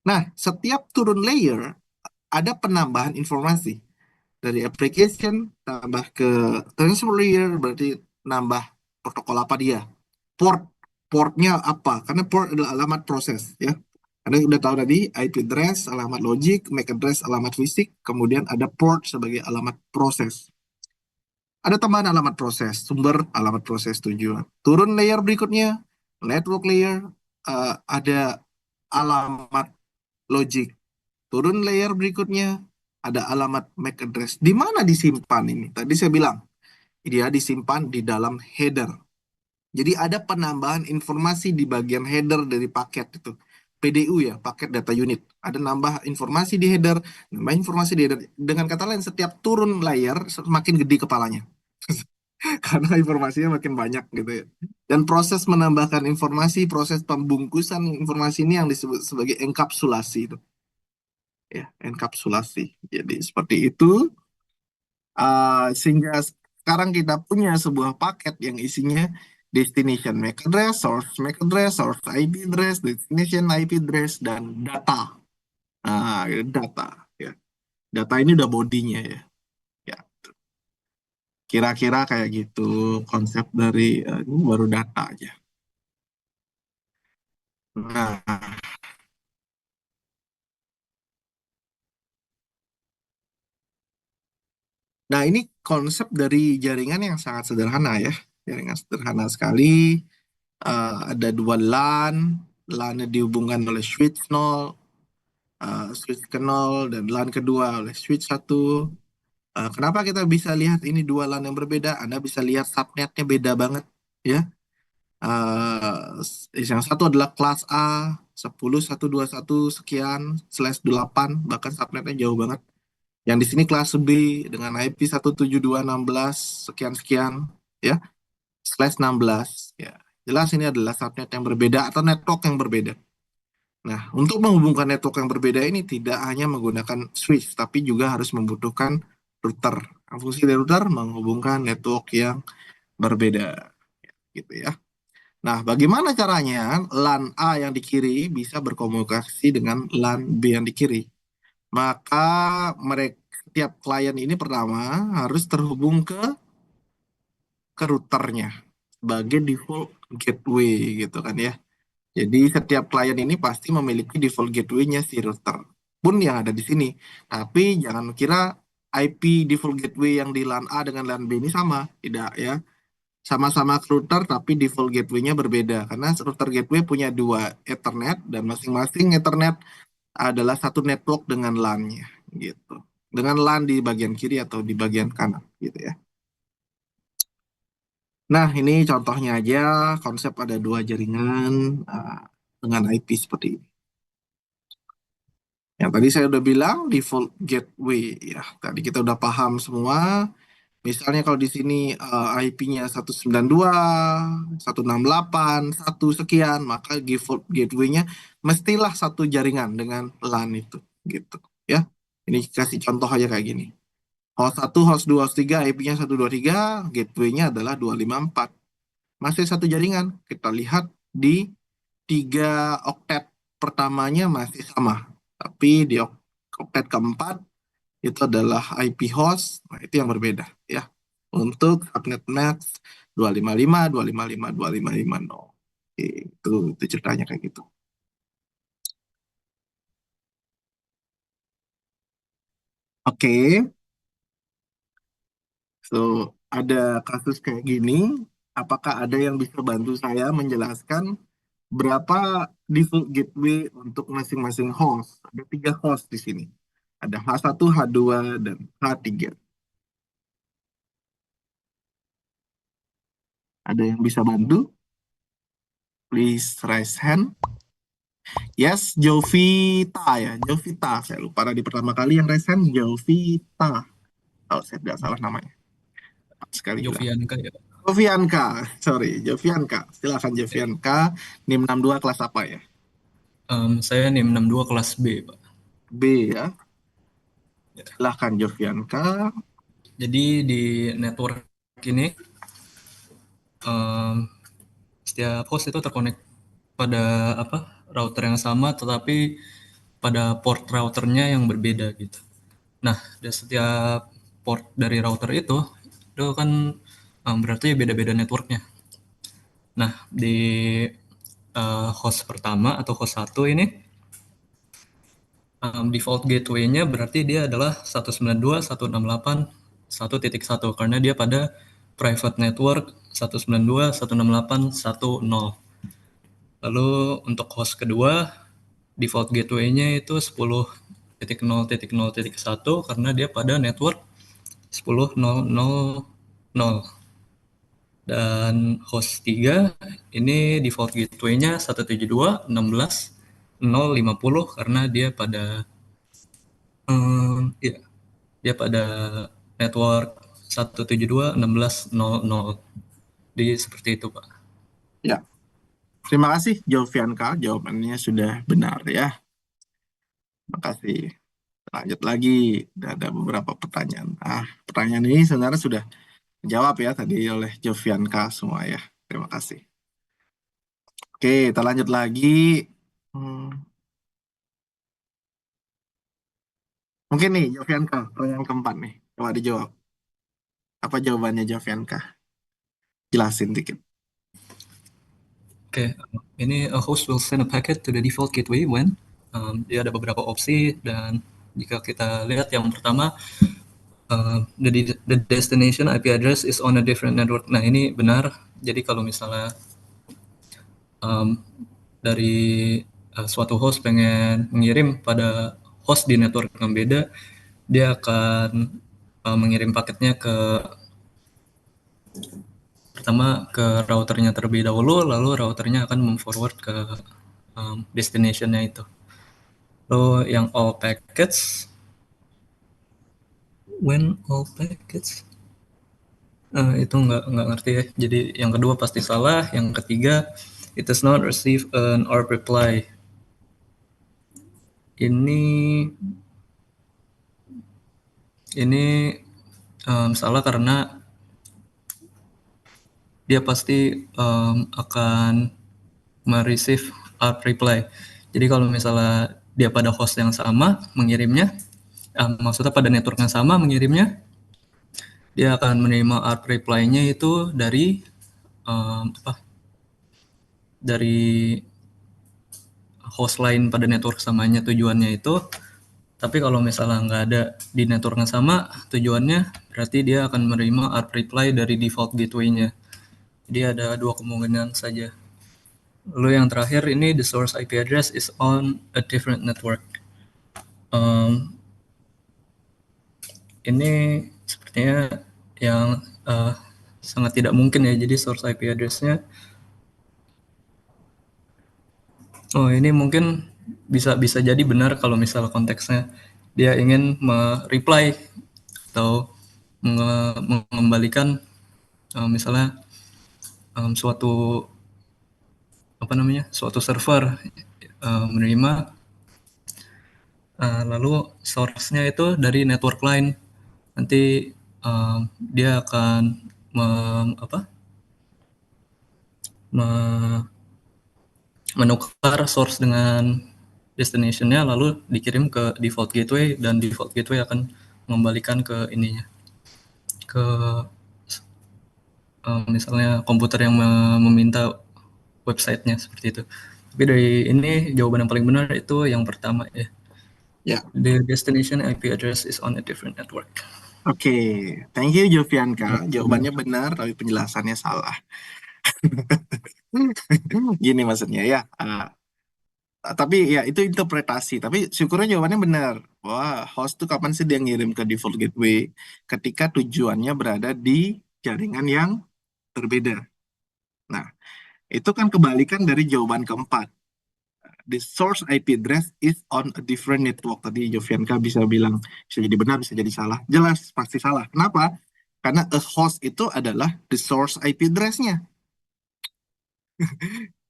Nah, setiap turun layer ada penambahan informasi. Dari application tambah ke transport layer berarti nambah protokol apa dia. Portnya apa? Karena port adalah alamat proses ya. Anda udah tahu tadi IP address, alamat logic, MAC address, alamat fisik, kemudian ada port sebagai alamat proses. Ada tambahan alamat proses, sumber alamat proses tujuan. Turun layer berikutnya, network layer, ada alamat logic. Turun layer berikutnya, ada alamat MAC address. Di mana disimpan ini? Tadi saya bilang, dia disimpan di dalam header. Jadi ada penambahan informasi di bagian header dari paket itu. PDU ya, paket data unit. Ada nambah informasi di header, nambah informasi di header. Dengan kata lain, setiap turun layer semakin gede kepalanya. Karena informasinya makin banyak gitu ya. Dan proses menambahkan informasi, proses pembungkusan informasi ini yang disebut sebagai enkapsulasi itu. Ya, enkapsulasi. Jadi seperti itu. Sehingga sekarang kita punya sebuah paket yang isinya destination MAC address, source IP address, destination IP address, dan data. Data. Ya. Data ini udah bodinya ya. Ya, kira-kira kayak gitu konsep dari ini baru data aja. Nah, nah ini konsep dari jaringan yang sangat sederhana ya. Jaringan sederhana sekali. Ada 2 LAN, LAN-nya dihubungkan oleh switch 0, switch ke 0, dan LAN kedua oleh switch 1. Kenapa kita bisa lihat ini 2 LAN yang berbeda? Anda bisa lihat subnetnya beda banget ya. Yang satu adalah kelas A 10.121 sekian /8, bahkan subnetnya jauh banget. Yang di sini kelas B dengan IP 172.16 sekian ya /16 ya. Jelas ini adalah subnet yang berbeda atau network yang berbeda. Nah, untuk menghubungkan network yang berbeda ini tidak hanya menggunakan switch, tapi juga harus membutuhkan router. Fungsi dari router menghubungkan network yang berbeda, gitu ya. Nah, bagaimana caranya LAN A yang di kiri bisa berkomunikasi dengan LAN B yang di kiri? Maka tiap klien ini pertama harus terhubung ke routernya sebagai default gateway gitu kan ya. Jadi setiap klien ini pasti memiliki default gateway-nya si router pun yang ada di sini. Tapi jangan kira IP default gateway yang di LAN A dengan LAN B ini sama, tidak ya. sama-sama router tapi default gateway-nya berbeda karena router gateway punya dua Ethernet dan masing-masing Ethernet adalah satu network dengan LAN-nya gitu. Dengan LAN di bagian kiri atau di bagian kanan gitu ya. Nah, ini contohnya aja konsep ada dua jaringan dengan IP seperti ini. Yang tadi saya udah bilang default gateway ya. Tadi kita udah paham semua. Misalnya kalau di sini IP-nya 192, 168, 1 sekian, maka default gateway-nya mestilah satu jaringan dengan LAN itu gitu ya. Ini kasih contoh aja kayak gini. Host 1, host 2, host 3, IP-nya 123, gateway-nya adalah 254. Masih satu jaringan. Kita lihat di 3 oktet pertamanya masih sama. Tapi di oktet keempat itu adalah IP host, nah itu yang berbeda ya. Untuk subnet max 255, 255, 2550. Itu ceritanya kayak gitu. Oke. So, ada kasus kayak gini. Apakah ada yang bisa bantu saya menjelaskan berapa default gateway untuk masing-masing host? Ada 3 host di sini. Ada H1, H2, dan H3. Ada yang bisa bantu? Please raise hand. Yes, Jovita ya. Jovita, saya lupa tadi pertama kali yang raise hand Jovita. Kalau saya tidak salah namanya. Sekali bilang. Jovianka ya. Jovianka, sorry, Jovianka. Silakan Jovianka. NIM 62 kelas apa ya? Saya NIM 62 kelas B, Pak. B ya. Silakan Jovianka. Jadi di network ini setiap host itu terkonek pada router yang sama, tetapi pada port routernya yang berbeda gitu. Nah, dari setiap port dari router itu kan berarti beda-beda networknya. Nah, di host pertama atau host 1 ini default gateway-nya berarti dia adalah 192.168.1.1 karena dia pada private network 192.168.1.0. Lalu untuk host kedua default gateway-nya itu 10.0.0.1 karena dia pada network 10.0.0.0. Dan host 3 ini default gateway-nya 172.16.0.50 karena dia pada dia pada network 172.16.0.0. Jadi seperti itu, Pak. Ya. Terima kasih Jovianka, jawabannya sudah benar ya. Terima kasih. Lanjut lagi, ada beberapa pertanyaan. Pertanyaan ini sebenarnya sudah dijawab ya tadi oleh Jovianka semua ya. Terima kasih. Oke, kita lanjut lagi. Mungkin nih Jovianka, pertanyaan keempat nih. Coba dijawab. Apa jawabannya Jovianka? Jelasin dikit. Oke, ini a host will send a packet to the default gateway when dia ada beberapa opsi dan jika kita lihat yang pertama the destination IP address is on a different network. Nah, ini benar. Jadi kalau misalnya dari suatu host pengen mengirim pada host di network yang beda, dia akan mengirim paketnya pertama ke routernya terlebih dahulu, lalu routernya akan memforward ke destinationnya itu. Lalu yang all packets, when all packets, itu nggak ngerti ya. Jadi yang kedua pasti salah. Yang ketiga, it does not receive an ARP reply. Ini salah karena dia pasti akan mereceive ARP reply. Jadi kalau misalnya dia pada host yang sama mengirimnya, maksudnya pada network yang sama mengirimnya, dia akan menerima ARP reply-nya itu dari dari host lain pada network samanya tujuannya itu. Tapi kalau misalnya nggak ada di network yang sama tujuannya, berarti dia akan menerima ARP reply dari default gateway-nya. Jadi ada dua kemungkinan saja. Lalu yang terakhir ini the source IP address is on a different network. Ini sepertinya yang sangat tidak mungkin ya. Jadi source IP address-nya, ini mungkin bisa jadi benar kalau misal konteksnya dia ingin reply atau mengembalikan misalnya suatu server menerima lalu source-nya itu dari network lain. Nanti dia akan menukar source dengan destination-nya lalu dikirim ke default gateway dan default gateway akan mengembalikan ke ininya, ke misalnya komputer yang meminta websitenya seperti itu. Tapi dari ini jawaban yang paling benar itu yang pertama ya. Ya. The destination IP address is on a different network. Oke, thank you Jovianka. Jawabannya benar, tapi penjelasannya salah. Gini maksudnya ya. Tapi ya itu interpretasi. Tapi syukurnya jawabannya benar. Wah, host tuh kapan sih dia ngirim ke default gateway? Ketika tujuannya berada di jaringan yang berbeda. Nah, itu kan kebalikan dari jawaban keempat. The source IP address is on a different network. Tadi Jovianka bisa bilang, bisa jadi benar, bisa jadi salah. Jelas, pasti salah. Kenapa? Karena a host itu adalah the source IP address-nya.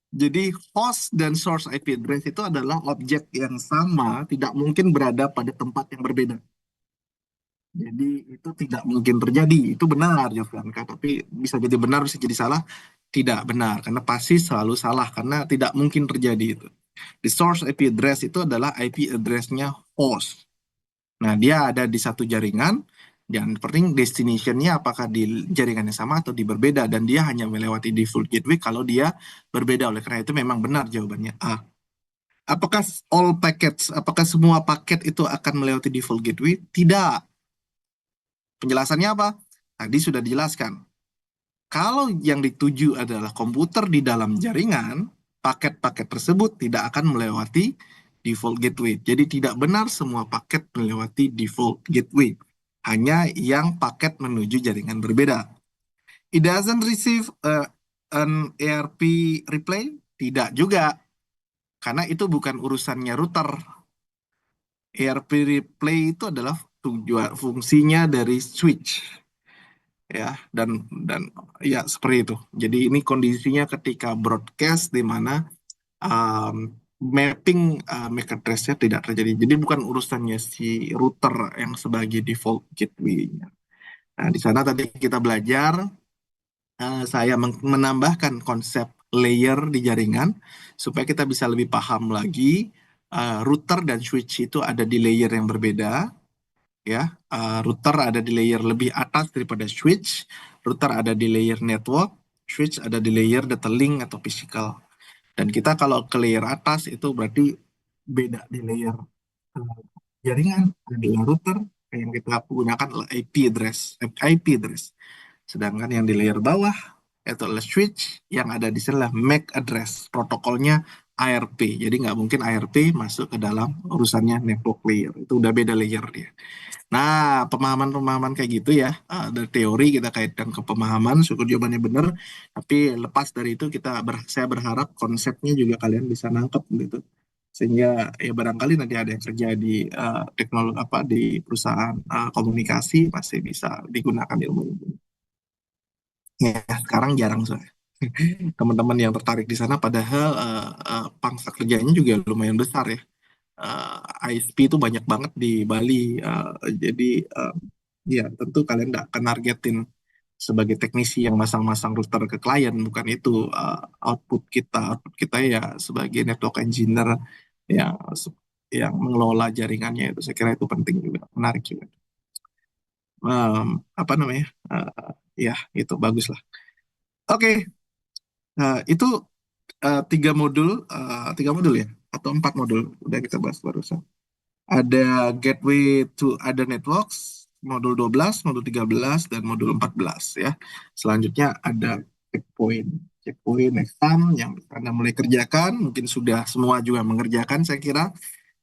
Jadi host dan source IP address itu adalah objek yang sama, tidak mungkin berada pada tempat yang berbeda. Jadi itu tidak mungkin terjadi. Itu benar, Jovianka. Tapi bisa jadi benar, bisa jadi salah. Tidak benar, karena pasti selalu salah, karena tidak mungkin terjadi itu. The source IP address itu adalah IP address-nya host. Nah, dia ada di satu jaringan, dan penting destination-nya apakah di jaringan yang sama atau di berbeda, dan dia hanya melewati default gateway kalau dia berbeda. Oleh karena itu memang benar jawabannya A. Apakah all packets, apakah semua paket itu akan melewati default gateway? Tidak. Penjelasannya apa? Tadi sudah dijelaskan. Kalau yang dituju adalah komputer di dalam jaringan, paket-paket tersebut tidak akan melewati default gateway. Jadi tidak benar semua paket melewati default gateway. Hanya yang paket menuju jaringan berbeda. It doesn't receive an ARP replay? Tidak juga. Karena itu bukan urusannya router. ARP replay itu adalah tujuan fungsinya dari switch. Ya, dan ya seperti itu. Jadi ini kondisinya ketika broadcast di mana mapping MAC address-nya tidak terjadi. Jadi bukan urusannya si router yang sebagai default gateway-nya. Nah, di sana tadi kita belajar, saya menambahkan konsep layer di jaringan supaya kita bisa lebih paham lagi router dan switch itu ada di layer yang berbeda. Ya, router ada di layer lebih atas daripada switch, router ada di layer network, switch ada di layer data link atau physical. Dan kita kalau ke layer atas itu berarti beda di layer jaringan, di layer router yang kita gunakan adalah IP address. Sedangkan yang di layer bawah itu adalah switch, yang ada di sana MAC address, protokolnya ARP. Jadi nggak mungkin ARP masuk ke dalam urusannya network layer. Itu udah beda layer dia. Nah, pemahaman-pemahaman kayak gitu ya, dari teori kita kaitkan ke pemahaman, syukur jawabannya benar. Tapi lepas dari itu saya berharap konsepnya juga kalian bisa nangkep gitu. Sehingga ya barangkali nanti ada yang kerja di teknologi di perusahaan komunikasi masih bisa digunakan ilmu ini. Ya, sekarang jarang soalnya. Teman-teman yang tertarik di sana padahal pangsa kerjanya juga lumayan besar ya. ISP itu banyak banget di Bali. Jadi ya tentu kalian tidak akan nargetin sebagai teknisi yang masang-masang router ke klien, bukan itu output kita. Output kita ya sebagai network engineer yang mengelola jaringannya itu. Saya kira itu penting juga, menarik juga. Apa namanya? Ya itu bagus lah. Oke, itu 3 modul ya, atau 4 modul udah kita bahas barusan. Ada gateway to other networks, modul 12, modul 13, dan modul 14 ya. Selanjutnya ada checkpoint exam yang Anda mulai kerjakan, mungkin sudah semua juga mengerjakan saya kira.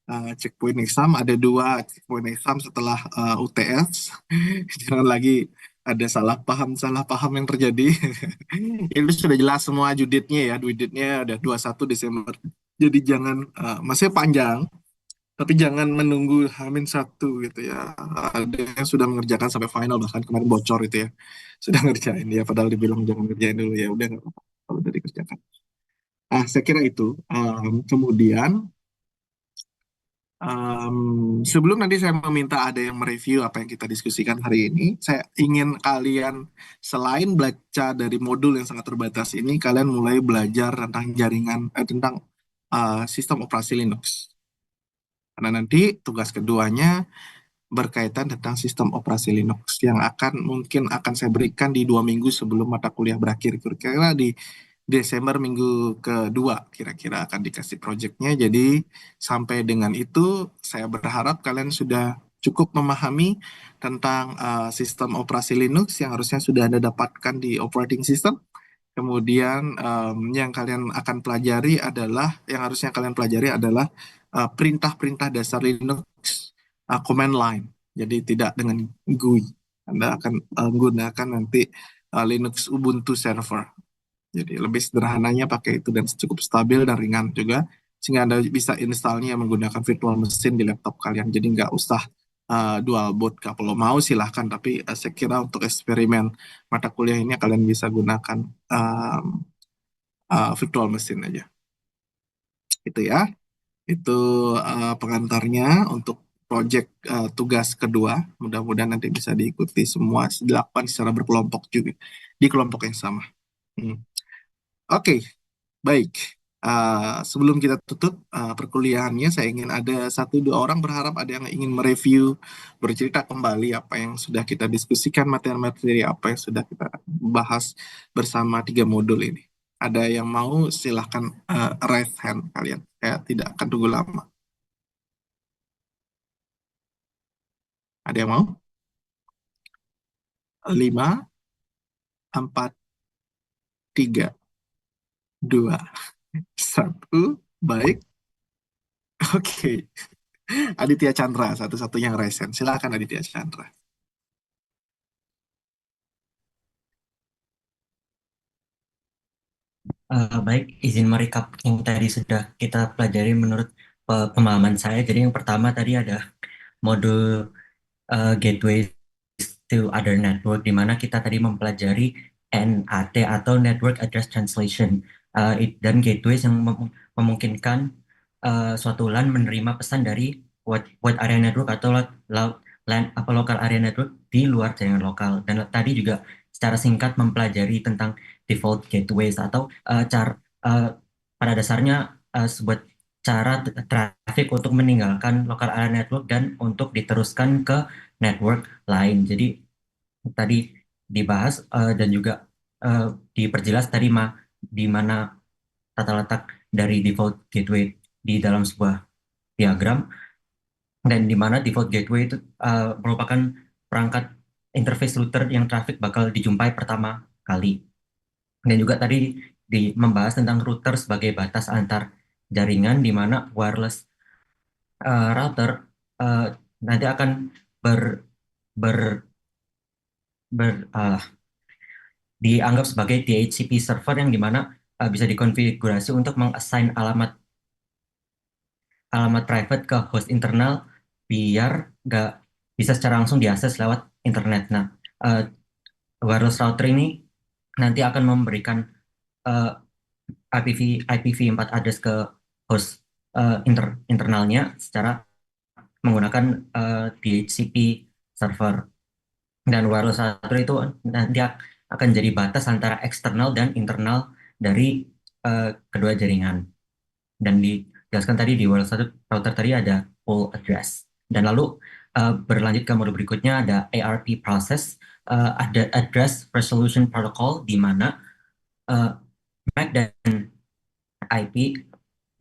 Checkpoint exam ada 2 checkpoint exam setelah UTS. Jangan lagi ada salah paham yang terjadi. Itu sudah jelas semua due date-nya ada 21 Desember. Jadi jangan masih panjang, tapi jangan menunggu H-1 gitu ya. Ada yang sudah mengerjakan sampai final, bahkan kemarin bocor itu ya. Sudah ngerjain ya, padahal dibilang jangan ngerjain dulu ya. Udah nggak apa-apa kalau udah dikerjakan. Saya kira itu. Kemudian sebelum nanti saya meminta ada yang mereview apa yang kita diskusikan hari ini, saya ingin kalian selain baca dari modul yang sangat terbatas ini, kalian mulai belajar tentang tentang sistem operasi Linux. Karena nanti tugas keduanya berkaitan tentang sistem operasi Linux yang mungkin akan saya berikan di 2 minggu sebelum mata kuliah berakhir. Kira-kira di Desember minggu kedua kira-kira akan dikasih proyeknya. Jadi sampai dengan itu saya berharap kalian sudah cukup memahami tentang sistem operasi Linux yang harusnya sudah Anda dapatkan di operating system. Kemudian yang harusnya kalian pelajari adalah perintah-perintah dasar Linux, command line. Jadi tidak dengan GUI. Anda akan menggunakan nanti Linux Ubuntu server. Jadi lebih sederhananya pakai itu dan cukup stabil dan ringan juga. Sehingga Anda bisa installnya menggunakan virtual machine di laptop kalian. Jadi nggak usah dual boot. Kalau mau silahkan, tapi saya kira untuk eksperimen mata kuliah ini kalian bisa gunakan virtual machine aja. Itu ya. Itu pengantarnya untuk proyek tugas kedua. Mudah-mudahan nanti bisa diikuti semua, dilakukan secara berkelompok juga di kelompok yang sama. Oke, baik. Sebelum kita tutup perkuliahannya, saya ingin ada 1-2 orang, berharap ada yang ingin mereview, bercerita kembali apa yang sudah kita diskusikan, materi-materi apa yang sudah kita bahas bersama 3 modul ini. Ada yang mau, silahkan raise hand kalian. Saya tidak akan tunggu lama. Ada yang mau? 5, 4, 3, 2, 1. Baik. Oke. Aditya Chandra, satu-satunya yang raise hand. Silakan Aditya Chandra. Baik, izin merecap yang tadi sudah kita pelajari menurut pemahaman saya. Jadi yang pertama tadi ada modul Gateway to Other Network, di mana kita tadi mempelajari NAT atau Network Address Translation, dan gateways yang memungkinkan suatu LAN menerima pesan dari wide area network atau local area network di luar jaringan lokal. Dan tadi juga secara singkat mempelajari tentang default gateways atau pada dasarnya sebuah cara traffic untuk meninggalkan local area network dan untuk diteruskan ke network lain. Jadi tadi dibahas dan juga diperjelas tadi di mana tata letak dari default gateway di dalam sebuah diagram, dan di mana default gateway itu merupakan perangkat interface router yang traffic bakal dijumpai pertama kali. Dan juga tadi membahas tentang router sebagai batas antar jaringan, di mana wireless router nanti akan dianggap sebagai DHCP server yang dimana bisa dikonfigurasi untuk meng-assign alamat private ke host internal biar nggak bisa secara langsung diakses lewat internet. Nah, wireless router ini nanti akan memberikan IPv4 address ke host internalnya secara menggunakan DHCP server. Dan wireless router itu nanti akan jadi batas antara eksternal dan internal dari kedua jaringan. Dan dijelaskan tadi di wireless router tadi ada pool address. Dan lalu berlanjut ke mode berikutnya ada ARP process, ada address resolution protocol, di mana MAC dan IP,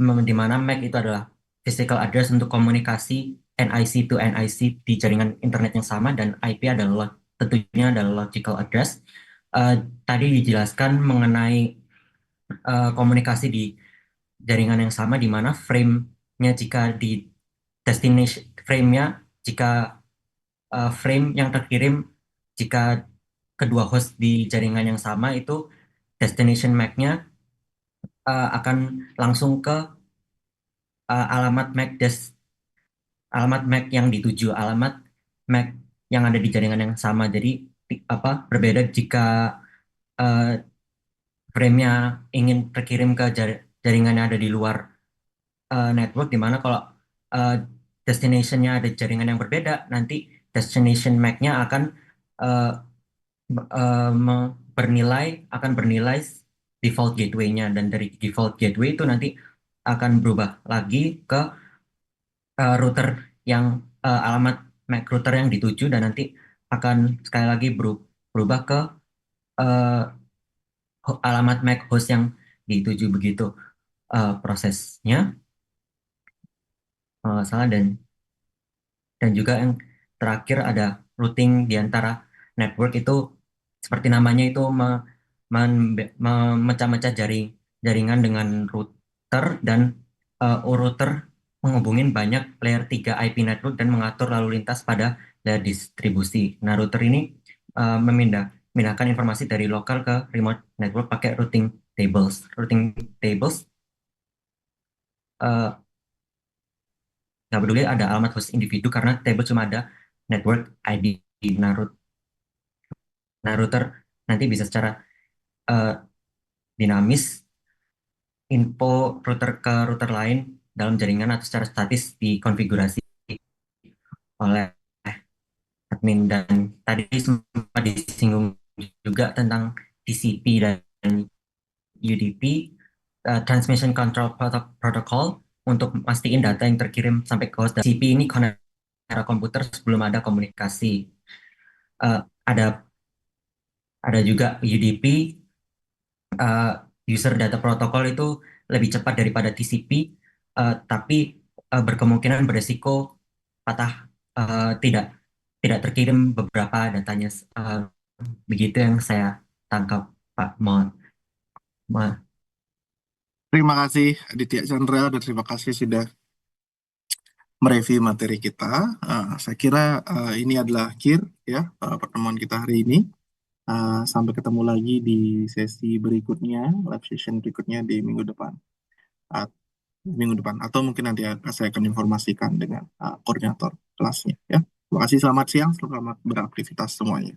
di mana MAC itu adalah physical address untuk komunikasi NIC to NIC di jaringan internet yang sama, dan IP tentunya adalah logical address tadi dijelaskan mengenai komunikasi di jaringan yang sama, di mana frame-nya jika di destination frame-nya jika frame yang terkirim jika kedua host di jaringan yang sama itu destination MAC-nya akan langsung ke alamat MAC yang dituju, alamat MAC yang ada di jaringan yang sama. Jadi berbeda jika frame-nya ingin terkirim ke jaringan yang ada di luar network, di mana kalau destination-nya ada jaringan yang berbeda, nanti destination MAC-nya akan bernilai default gateway-nya, dan dari default gateway itu nanti akan berubah lagi ke router yang alamat MAC router yang dituju, dan nanti akan sekali lagi berubah ke alamat MAC host yang dituju. Begitu prosesnya kalau nggak salah. Dan juga yang terakhir ada routing di antara network. Itu seperti namanya itu memecah-mecah jaringan dengan router, dan router menghubungin banyak layer 3 IP network dan mengatur lalu lintas pada layer distribusi. Nah, router ini memindahkan informasi dari lokal ke remote network pakai routing tables. Routing tables nggak peduli ada alamat host individu karena table cuma ada network ID. Nah, router nanti bisa secara dinamis info router ke router lain dalam jaringan atau secara statis dikonfigurasi oleh admin. Dan tadi sempat disinggung juga tentang TCP dan UDP, Transmission Control Protocol, untuk mastiin data yang terkirim sampai ke host. TCP ini koneksi komputer sebelum ada komunikasi. Ada juga UDP, User Data Protocol, itu lebih cepat daripada TCP, tapi berkemungkinan beresiko patah, tidak terkirim beberapa datanya. Begitu yang saya tangkap, Pak. Mohon. Terima kasih Aditya Chandra, dan terima kasih sudah mereview materi kita. Saya kira ini adalah akhir ya pertemuan kita hari ini. Sampai ketemu lagi di sesi berikutnya, live session berikutnya di minggu depan. Atau mungkin nanti saya akan informasikan dengan koordinator kelasnya ya. Terima kasih, selamat siang, selamat beraktivitas semuanya.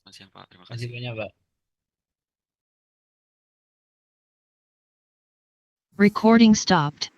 Selamat siang, Pak. Terima Terima kasih kasih. banyak, Pak. Recording stopped.